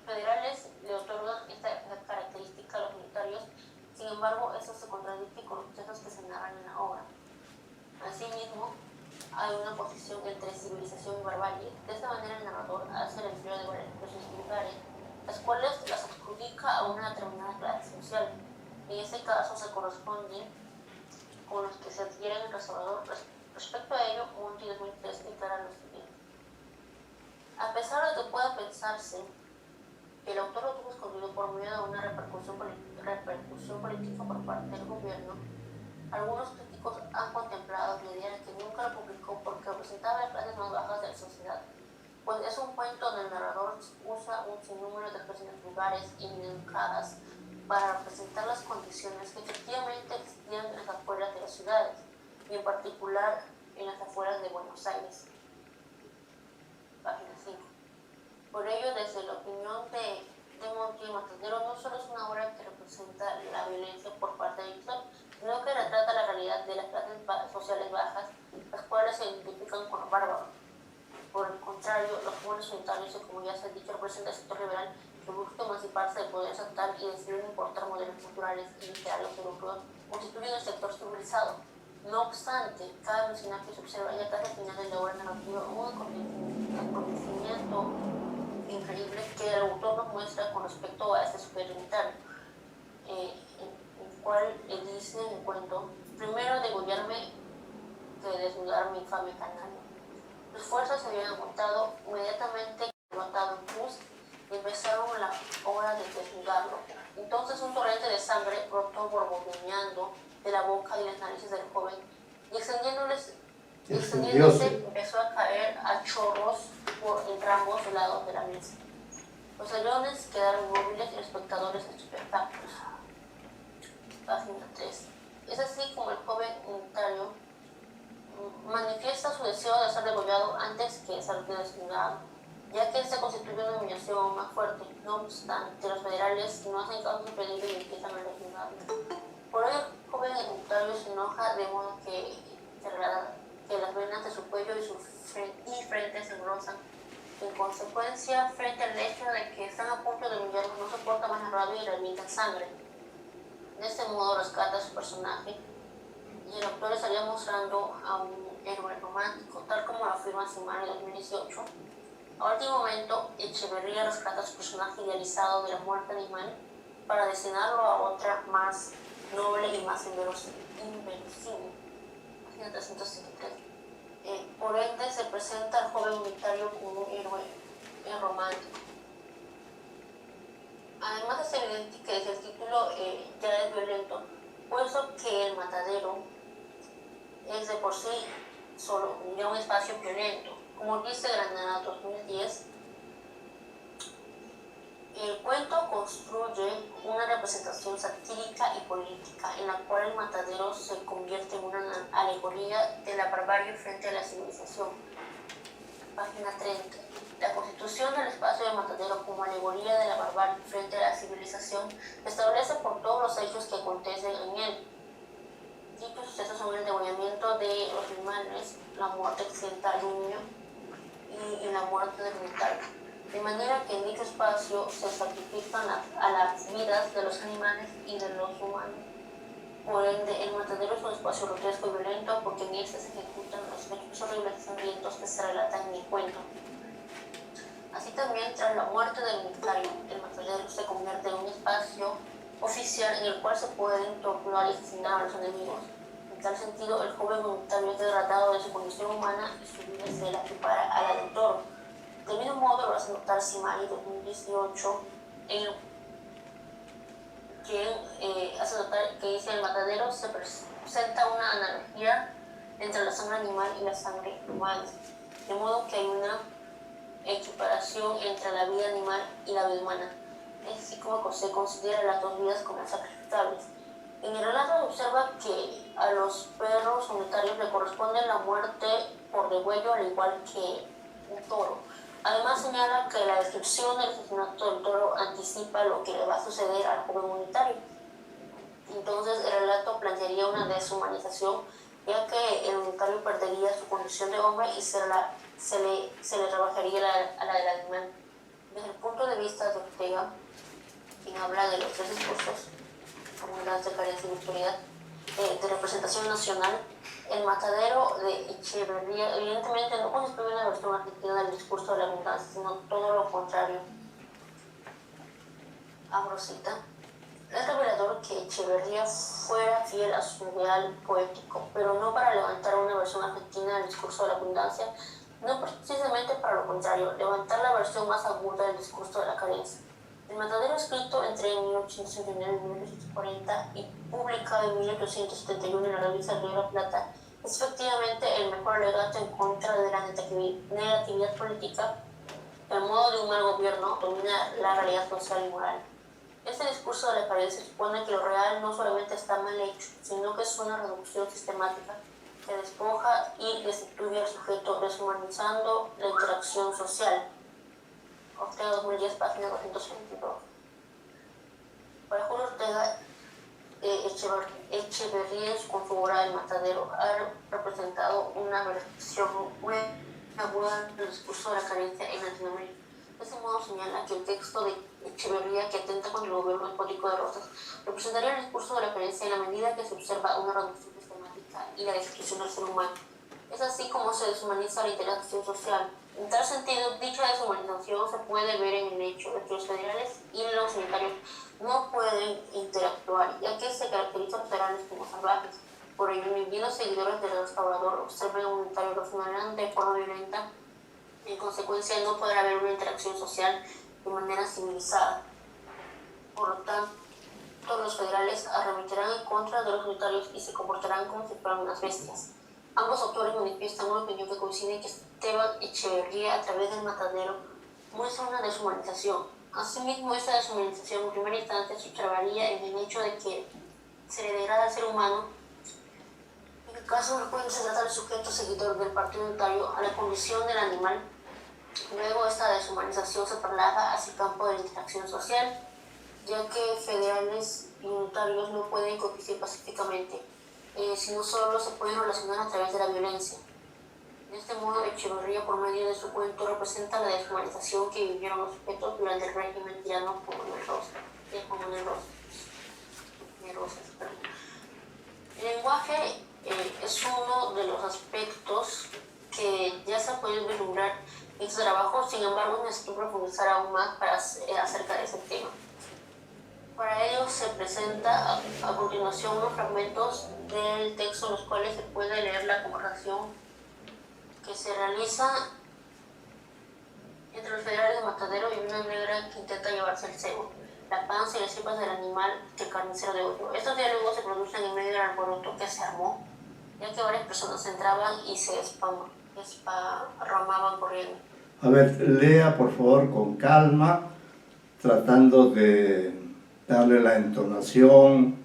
federales le otorgan esta característica esto se contradice con los textos que se narran en la obra. Asimismo, hay una oposición entre civilización y barbarie. De esta manera el narrador hace el empleo de varias expresiones vulgares, las cuales las adjudica a una determinada clase social. En este caso se corresponden con los que se adquieren en el Salvador. Respecto a ello, Monti 2003 declara lo siguiente. A pesar de que pueda pensarse que el autor lo tuvo escondido por medio de una repercusión política por parte del gobierno, algunos críticos han contemplado la idea de que nunca lo publicó porque representaba las clases más bajas de la sociedad, pues es un cuento donde el narrador usa un sinnúmero de expresiones vulgares y educadas para representar las condiciones que efectivamente existían en las afueras de las ciudades, y en particular en las afueras de Buenos Aires. Página 5. Por ello, desde la opinión de Monti, El Matadero no solo es una obra que representa la violencia por parte del autor, sino que retrata la realidad de las clases sociales bajas, las cuales se identifican con los bárbaros. Por el contrario, los jóvenes unitarios, como ya se ha dicho, representa el sector liberal que busca emanciparse del poder estatal y deciden importar modelos culturales y literarios europeos, constituyen el sector civilizado. No obstante, cabe mencionar que se observa ya casi al final de la obra narrativa un acontecimiento increíble que el autor nos muestra con respecto a este sujeto unitario, el cual dice en el cuento: primero degollarme que desnudar mi infame canal. Sus fuerzas se habían agotado, inmediatamente levantado en cruz y empezaron la obra de desnudarlo. Entonces un torrente de sangre brotó borboteando de la boca y las narices del joven y extendiéndose empezó a caer a chorros por entre ambos lados de la mesa. Los leones quedaron inmóviles y los espectadores estupefactos. Página 3. Es así como el joven unitario manifiesta su deseo de ser degollado antes que ser desnudado, ya que esta constituye una humillación aún más fuerte. No obstante, los federales no hacen caso sorprendido y empiezan a desnudarlo. Por ello, el joven unitario se enoja de modo que las venas de su cuello y frente se engrosan. En consecuencia, frente al hecho de que están a punto de humillarlo, no soporta más la rabia y revienta sangre. De este modo rescata a su personaje y el autor estaría mostrando a un héroe romántico, tal como lo afirma Simán en 2018. A último momento, Echeverría rescata a su personaje idealizado de la muerte animal para destinarlo a otra más noble y más inverosímil. Página 373. Por ende, se presenta al joven unitario como un héroe romántico. Además, es evidente que desde el título ya es violento, puesto que el matadero es de por sí solo ya un espacio violento. Como dice Granada 2010, el cuento construye una representación satírica y política en la cual el matadero se convierte en una alegoría de la barbarie frente a la civilización. Página 30. La constitución del espacio del matadero como alegoría de la barbarie frente a la civilización establece por todos los hechos que acontecen en él. Dichos sucesos son el degollamiento de los animales, la muerte accidental de un niño y la muerte del unitario. De manera que en dicho espacio se sacrifican a las vidas de los animales y de los humanos. Por ende, el matadero es un espacio grotesco y violento porque en este se ejecutan los hechos horribles y sangrientos que se relatan en el cuento. Así también, tras la muerte del unitario, el matadero se convierte en un espacio oficial en el cual se pueden torturar y asesinar a los enemigos. En tal sentido, el joven unitario es degradado de su condición humana y su vida se la equipara a la del toro. Del mismo modo lo hace notar Simari 2018, hace notar que dice: el matadero se presenta una analogía entre la sangre animal y la sangre humana, de modo que hay una equiparación entre la vida animal y la vida humana. Es así como se considera las dos vidas como sacrificables. En el relato se observa que a los perros unitarios le corresponde la muerte por degüello al igual que un toro. Además señala que la descripción del asesinato del toro anticipa lo que le va a suceder al joven unitario. Entonces el relato plantearía una deshumanización, ya que el unitario perdería su condición de hombre y se le rebajaría a la del animal. Desde el punto de vista de Ortega, quien habla de los tres discursos, comunidades de carencia y virtualidad de representación nacional, el matadero de Echeverría evidentemente no constituye una versión argentina del discurso de la abundancia, sino todo lo contrario. Abro cita. Es revelador que Echeverría fuera fiel a su ideal poético, pero no para levantar una versión argentina del discurso de la abundancia, no precisamente para lo contrario, levantar la versión más aguda del discurso de la carencia. El matadero, escrito entre 1869 y 1840 y publicado en 1871 en la revista Río de la Plata, es efectivamente el mejor alegato en contra de la negatividad política que al modo de un mal gobierno domina la realidad social y moral. Este discurso de la carencia supone que lo real no solamente está mal hecho, sino que es una reducción sistemática que despoja y destituye al sujeto, deshumanizando la interacción social. Ortega 2010, página 222. Para Julio Ortega, Echeverría con su obra El Matadero ha representado una versión muy aguda del discurso de la carencia en Latinoamérica. De ese modo señala que el texto de Echeverría, que atenta contra el gobierno despótico de Rosas, representaría el discurso de la carencia en la medida que se observa una reducción sistemática y la destrucción del ser humano. Es así como se deshumaniza la interacción social. En tal sentido, dicha deshumanización se puede ver en el hecho de que los federales y los unitarios no pueden interactuar, ya que se caracterizan los federales como salvajes. Por ello, ni bien los seguidores del restaurador observen a un unitario reaccionarán de forma violenta. En consecuencia, no podrá haber una interacción social de manera civilizada. Por lo tanto, los federales arremeterán en contra de los unitarios y se comportarán como si fueran unas bestias. Ambos autores manifiestan una opinión que coincide en que Esteban Echeverría, a través del matadero, muestra una deshumanización. Asimismo, esta deshumanización en primera instancia se observaría en el hecho de que se le degrada al ser humano. En el caso del cual se trata del sujeto seguidor del partido unitario a la condición del animal. Luego, esta deshumanización se traslada hacia el campo de la interacción social, ya que federales y unitarios no pueden coexistir pacíficamente, sino solo se pueden relacionar a través de la violencia. De este modo, Echeverría, por medio de su cuento, representa la deshumanización que vivieron los sujetos durante el régimen tirano como Manuel Rosas. El lenguaje es uno de los aspectos que ya se puede vislumbrar en este trabajo, sin embargo, necesito profundizar aún más acerca de ese tema. Para ello se presenta a continuación unos fragmentos del texto en los cuales se puede leer la conversación que se realiza entre los federales de Matadero y una negra que intenta llevarse el cebo, la panza y las tripas del animal que el carnicero de hoyo. Estos diálogos se producen en medio del alboroto que se armó, ya que varias personas entraban y se desparramaban corriendo. A ver, lea por favor con calma, tratando de darle la entonación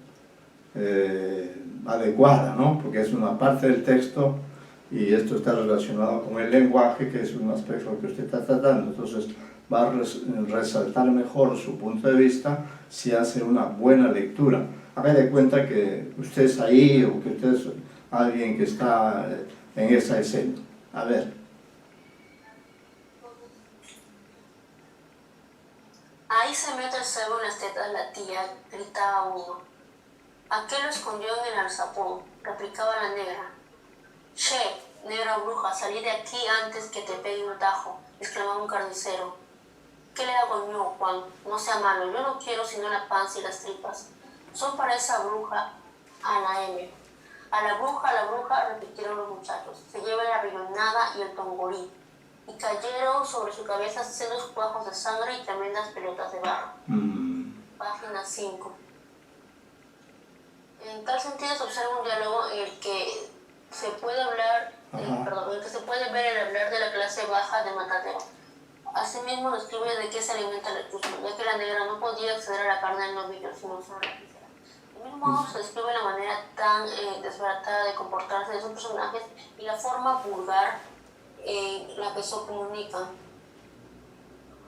adecuada, ¿no? Porque es una parte del texto y esto está relacionado con el lenguaje, que es un aspecto que usted está tratando. Entonces va a resaltar mejor su punto de vista si hace una buena lectura. Haga de cuenta que usted es ahí o que usted es alguien que está en esa escena. A ver. Ahí se mete el cebo en las tetas la tía, gritaba uno. ¿A qué lo escondió en el alzapón?, replicaba la negra. Che, negra bruja, salí de aquí antes que te pegue un tajo, exclamaba un carnicero. ¿Qué le hago yo, Juan? No sea malo, yo no quiero sino la panza y las tripas. Son para esa bruja, a la M. A la bruja, repitieron los muchachos. Se lleva la rillonada y el tongorí. Y cayeron sobre su cabeza sendos cuajos de sangre y tremendas pelotas de barro. Página 5. En tal sentido se observa un diálogo en el que se puede hablar, en el que se puede ver el hablar de la clase baja de Matadero. Asimismo describe de qué se alimenta el recurso, ya que la negra no podía acceder a la carne del novillo sino solo la víscera. Del mismo modo se describe la manera tan desbaratada de comportarse de esos personajes y la forma vulgar en la que se comunican.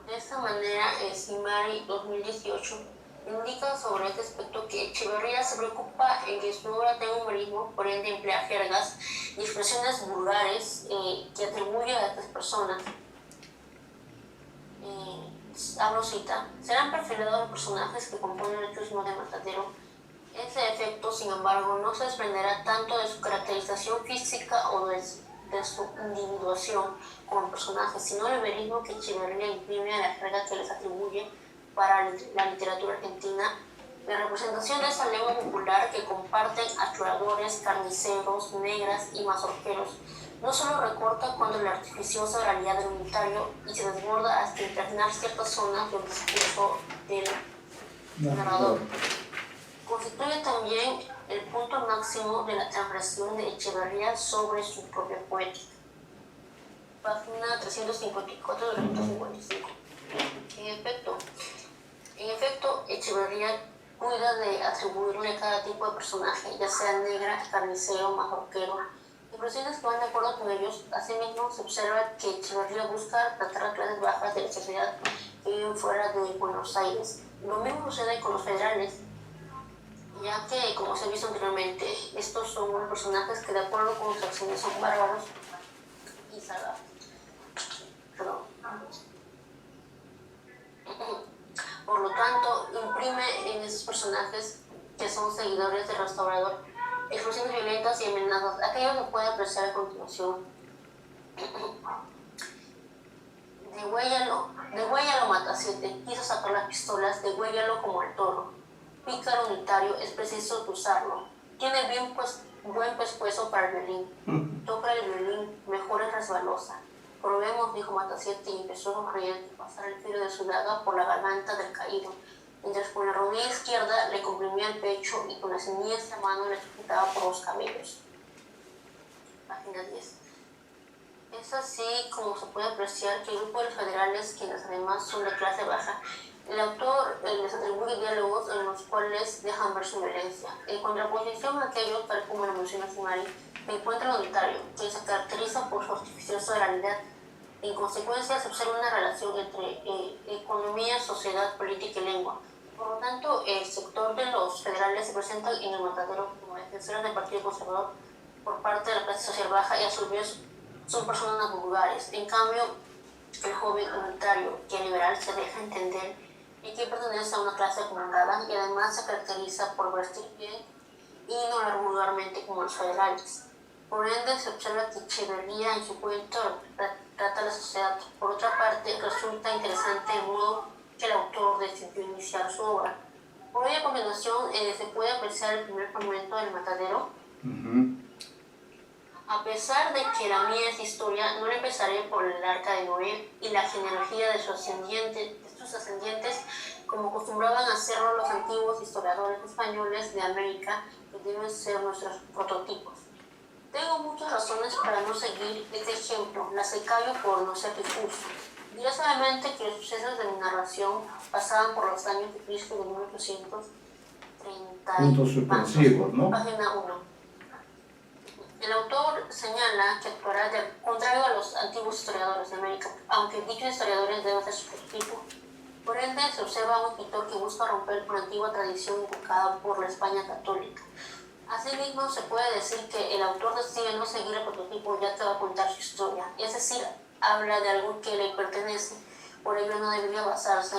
De esta manera, Simari 2018 indica sobre este aspecto que Echeverría se preocupa en que su obra tenga humorismo, por ende emplea jergas y expresiones vulgares que atribuye a estas personas. Abro cita. Serán perfilados los personajes que componen el turismo de Matadero Ese efecto, sin embargo, no se desprenderá tanto de su caracterización física o de su individuación como personaje, sino del verismo que Echeverría imprime a la carga que les atribuye para la literatura argentina, la representación de esa lengua popular que comparten achuradores, carniceros, negras y mazorqueros. No solo recorta cuando la artificiosa oralidad del unitario y se desborda hasta impregnar ciertas zonas del discurso del narrador. Constituye también el punto máximo de la transgresión de Echeverría sobre su propia poética. Página 354 de 355. En efecto, Echeverría cuida de atribuirle cada tipo de personaje, ya sea negra, carnicero, mazorquero, expresiones que van de acuerdo con ellos. Asimismo, se observa que Echeverría busca tratar a clases bajas de la sociedad que viven fuera de Buenos Aires. Lo mismo sucede con los federales, ya que, como se ha visto anteriormente, estos son unos personajes que de acuerdo con sus acciones son bárbaros y salvajes. Por lo tanto, imprime en esos personajes que son seguidores del restaurador expresiones violentas y amenazas, aquello que puede apreciar a continuación. Degüéllalo Matasiete, quiso sacar las pistolas, degüéllalo como el toro. Pícaro unitario, es preciso cruzarlo. Tiene buen pescuezo para el violín. Toca el violín, mejor es resbalosa. Probemos, dijo Matasiete, y empezó sonriendo a pasar el filo de su daga por la garganta del caído, mientras con la rodilla izquierda le comprimía el pecho y con la siniestra mano le sujetaba por los cabellos. Página 10. Es así como se puede apreciar que el grupo de los federales, quienes además son de clase baja, el autor les atribuye diálogos en los cuales dejan ver su violencia. En contraposición a aquello, tal como lo menciona Simari, se encuentra el unitario, que se caracteriza por su artificiosa oralidad. En consecuencia, se observa una relación entre economía, sociedad, política y lengua. Por lo tanto, el sector de los federales se presenta en el matadero como defensores del Partido Conservador por parte de la clase social baja y a su vez son personas vulgares. En cambio, el joven unitario que liberal se deja entender y que pertenece a una clase acomodada y además se caracteriza por vestir bien y no hablar vulgarmente como los federales. Por ende, se observa que Echeverría en su cuento trata a la sociedad. Por otra parte, resulta interesante el modo que el autor decidió iniciar su obra. Por ello, a continuación, se puede apreciar el primer fragmento del matadero. A pesar de que la mía es historia, no la empezaré por el arca de Noé y la genealogía de sus ascendientes, como acostumbraban a hacerlo los antiguos historiadores españoles de América, que deben ser nuestros prototipos. Tengo muchas razones para no seguir este ejemplo, las que callo por no ser difuso. Diré solamente que los sucesos de mi narración pasaban por los años de Cristo de 1830. Puntos suspensivos, ¿no? Página 1. El autor señala que actuará de contrario a los antiguos historiadores de América, aunque dichos historiadores deben ser su prototipo. Por ende, se observa un escritor que busca romper con la antigua tradición invocada por la España católica. Asimismo, se puede decir que el autor decide no seguir el prototipo ya que va a contar su historia, es decir, habla de algo que le pertenece, por ello no debería basarse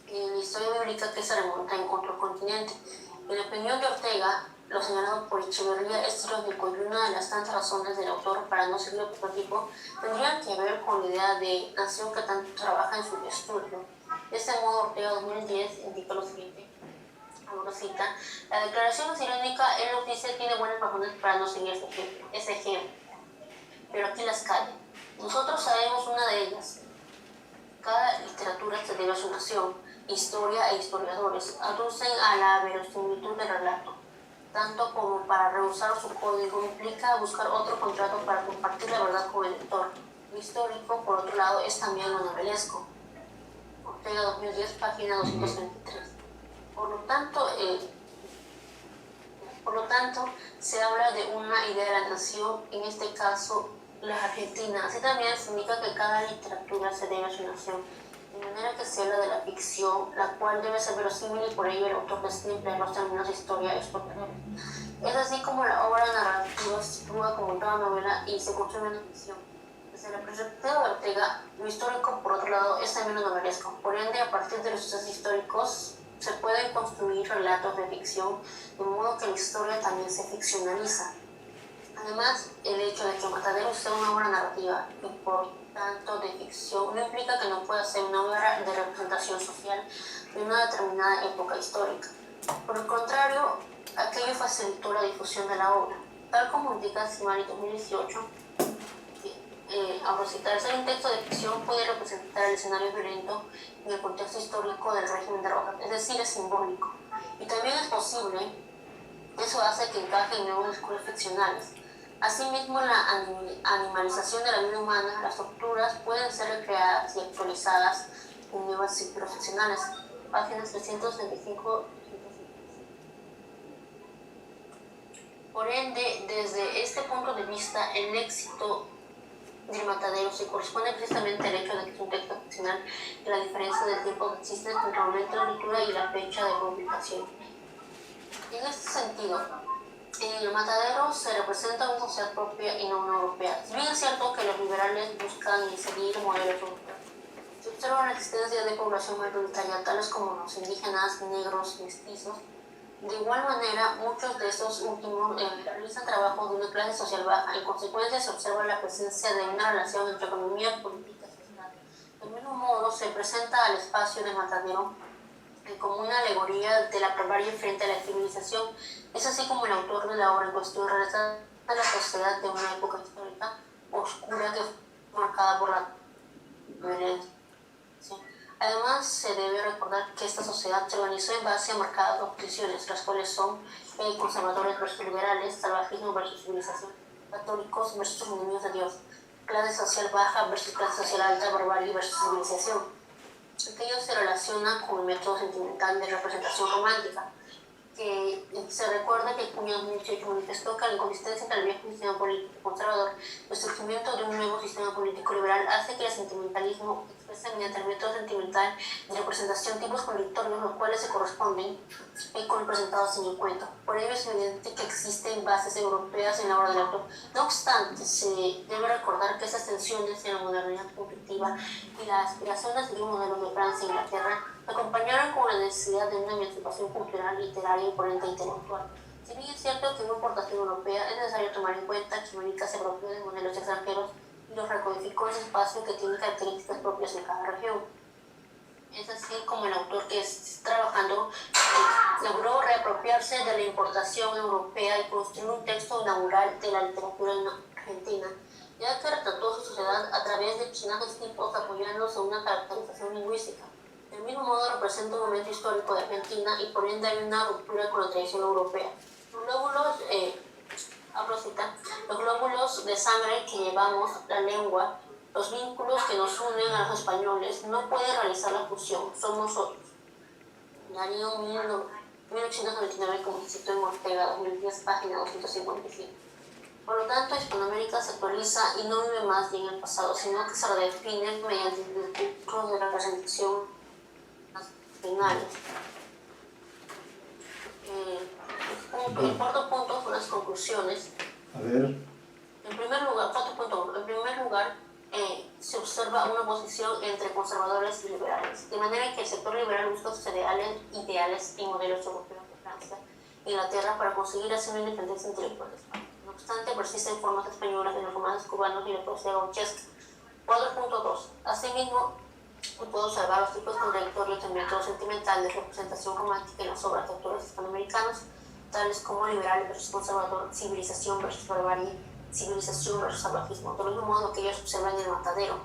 en la historia bíblica que se remonta en otro continente. En la opinión de Ortega, lo señalado por Echeverría es irónico y una de las tantas razones del autor para no seguir el prototipo tendrían que ver con la idea de nación que tanto trabaja en su estudio. De este modo, Ortega 2010 indica lo siguiente. Ahora cita, la declaración es irónica, él nos dice tiene buenas razones para no seguir ese ejemplo, pero aquí las calle. Nosotros sabemos una de ellas. Cada literatura se debe a su nación, historia e historiadores aducen a la verosimilitud del relato, tanto como para rehusar su código implica buscar otro contrato para compartir la verdad con el lector. Lo histórico, por otro lado, es también lo novelesco. Ortega 2010, página 223. Por lo tanto, se habla de una idea de la nación, en este caso, la Argentina. Así también se indica que cada literatura se debe a su nación, de manera que se habla de la ficción, la cual debe ser verosímil y por ello el autor decide emplear los términos de historia expropiadora. Es así como la obra narrativa se sitúa como toda novela y se construye una ficción. Desde la perspectiva de Ortega, lo histórico, por otro lado, es también lo novelesco. Por ende, a partir de los sucesos históricos, se pueden construir relatos de ficción, de modo que la historia también se ficcionaliza. Además, el hecho de que Matadero sea una obra narrativa y por tanto de ficción no implica que no pueda ser una obra de representación social de una determinada época histórica. Por el contrario, aquello facilitó la difusión de la obra. Tal como indica Simari 2018, al citarse un texto de ficción puede representar el escenario violento en el contexto histórico del régimen de Rojas, es decir, es simbólico. Y también es posible, eso hace que encaje en nuevos discursos ficcionales. Asimismo, la animalización de la vida humana, las torturas pueden ser recreadas y actualizadas en nuevos ciclos ficcionales. Páginas 335. Por ende, desde este punto de vista, el éxito del Matadero se corresponde precisamente al hecho de que es un texto ficcional y la diferencia del tiempo que existe entre el momento de lectura y la fecha de publicación. En este sentido, en el Matadero se representa una sociedad propia y no una europea. Si bien es cierto que los liberales buscan seguir modelos europeos, se observa la existencia de población mayoritaria, tales como los indígenas, negros, mestizos. De igual manera, muchos de estos últimos realizan trabajo de una clase social baja. En consecuencia, se observa la presencia de una relación entre economía, política y sociedad. Del mismo modo, se presenta al espacio de Matadero como una alegoría de la barbarie frente a la civilización. Es así como el autor de la obra en cuestión retrata a la sociedad de una época histórica oscura que fue marcada por la violencia. Además, se debe recordar que esta sociedad se organizó en base a marcadas oposiciones, las cuales son conservadores versus liberales, salvajismo versus civilización, católicos versus enemigos de Dios, clase social baja versus clase social alta, barbarie versus civilización. Aquello se relaciona con el método sentimental de representación romántica, que se recuerda que Acuña 2018 manifestó que la inconsistencia entre el viejo sistema político conservador y el surgimiento de un nuevo sistema político liberal hace que el sentimentalismo exprese mediante el método sentimental de representación tipos contradictorios, los cuales se corresponden con el presentado en el cuento. Por ello es evidente que existen bases europeas en la obra del autor. No obstante, se debe recordar que esas tensiones en la modernidad conflictiva y la aspiración de seguir modelos de Francia e Inglaterra se acompañaron con la necesidad de una emancipación cultural, literaria y por ende intelectual. Si bien es cierto que una importación europea, es necesario tomar en cuenta que América se apropió de modelos extranjeros y los recodificó en ese espacio que tiene características propias de cada región. Es así como el autor que está trabajando logró reapropiarse de la importación europea y construir un texto inaugural de la literatura argentina, ya que retrató su sociedad a través de personajes tipos apoyándose en una caracterización lingüística. Del mismo modo representa un momento histórico de Argentina y por ende hay una ruptura con la tradición europea. Los glóbulos de sangre que llevamos, la lengua, los vínculos que nos unen a los españoles no pueden realizar la fusión, son nosotros. Darío 1899, como citó en Ortega, 2010, página 257. Por lo tanto, Hispanoamérica se actualiza y no vive más bien en el pasado, sino que se redefine mediante el discurso de la representación finales. El cuarto punto son las conclusiones. A ver. En primer lugar, se observa una oposición entre conservadores y liberales, de manera que el sector liberal busca sus ideales y modelos europeos de Francia e Inglaterra para conseguir así una independencia intelectual de España. No obstante, persisten formas españolas de los romances cubanos y la poesía gauchesca. 4.2. Asimismo, puedo observar los tipos contradictorios del método sentimental de representación romántica en las obras de autores hispanoamericanos, tales como liberal versus conservador, civilización versus barbarie, civilización versus salvajismo, del mismo modo que ellos observan en el Matadero.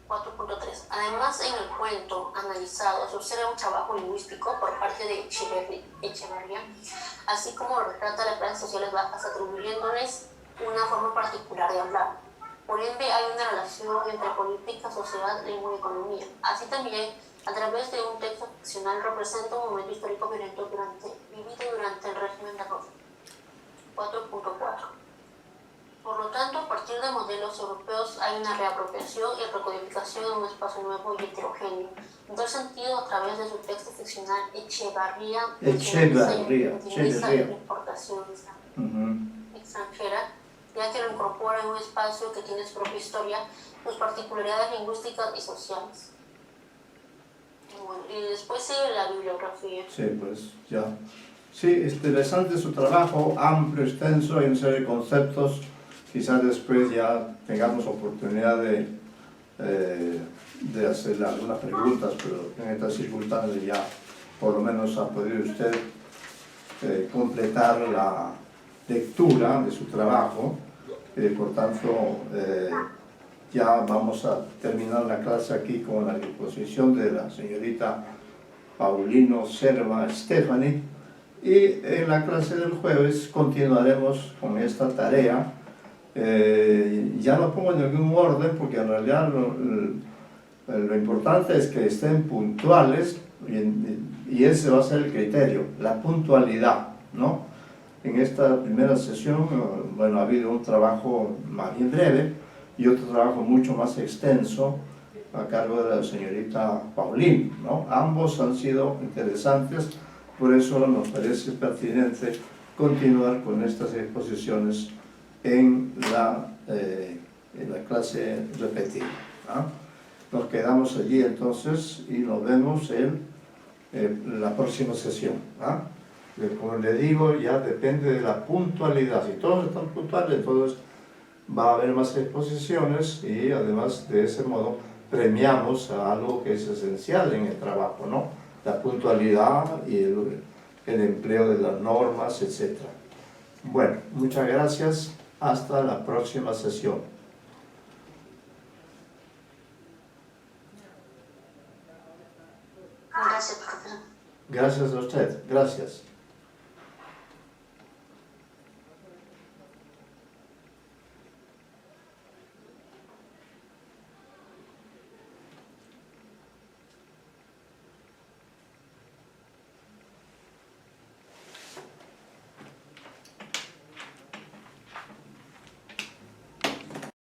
4.3. Además, en el cuento analizado se observa un trabajo lingüístico por parte de Echevarría, así como retrata a las clases sociales bajas atribuyéndoles una forma particular de hablar. Por ende, hay una relación entre política, sociedad, lengua y economía. Así también, a través de un texto ficcional, representa un momento histórico violento vivido durante el régimen de Rojas. 4.4. Por lo tanto, a partir de modelos europeos hay una reapropiación y recodificación en un espacio nuevo y heterogéneo. En tal sentido, a través de su texto ficcional, Echevarría utiliza la importación extranjera, ya que lo incorpora en un espacio que tiene su propia historia, sus particularidades lingüísticas y sociales. Y después sigue filosofía. Sí, pues ya. Sí, es interesante su trabajo, amplio, extenso, hay una serie de conceptos. Quizás después ya tengamos oportunidad de hacerle algunas preguntas, pero en estas circunstancias ya por lo menos ha podido usted completar la lectura de su trabajo. Por tanto, ya vamos a terminar la clase aquí con la exposición de la señorita Paulino Serva Stephanie, y en la clase del jueves continuaremos con esta tarea. Ya no pongo en ningún orden porque en realidad lo importante es que estén puntuales y ese va a ser el criterio, la puntualidad, ¿no? En esta primera sesión, bueno, ha habido un trabajo más bien breve y otro trabajo mucho más extenso a cargo de la señorita Paulín, ¿no? Ambos han sido interesantes, por eso nos parece pertinente continuar con estas exposiciones en la clase repetida, ¿no? Nos quedamos allí entonces y nos vemos en la próxima sesión, ¿no? Como le digo, ya depende de la puntualidad. Si todos están puntuales, entonces va a haber más exposiciones y además de ese modo premiamos a algo que es esencial en el trabajo, ¿no? La puntualidad y el empleo de las normas, etc. Bueno, muchas gracias. Hasta la próxima sesión. Gracias, profesor. Gracias a usted. Gracias.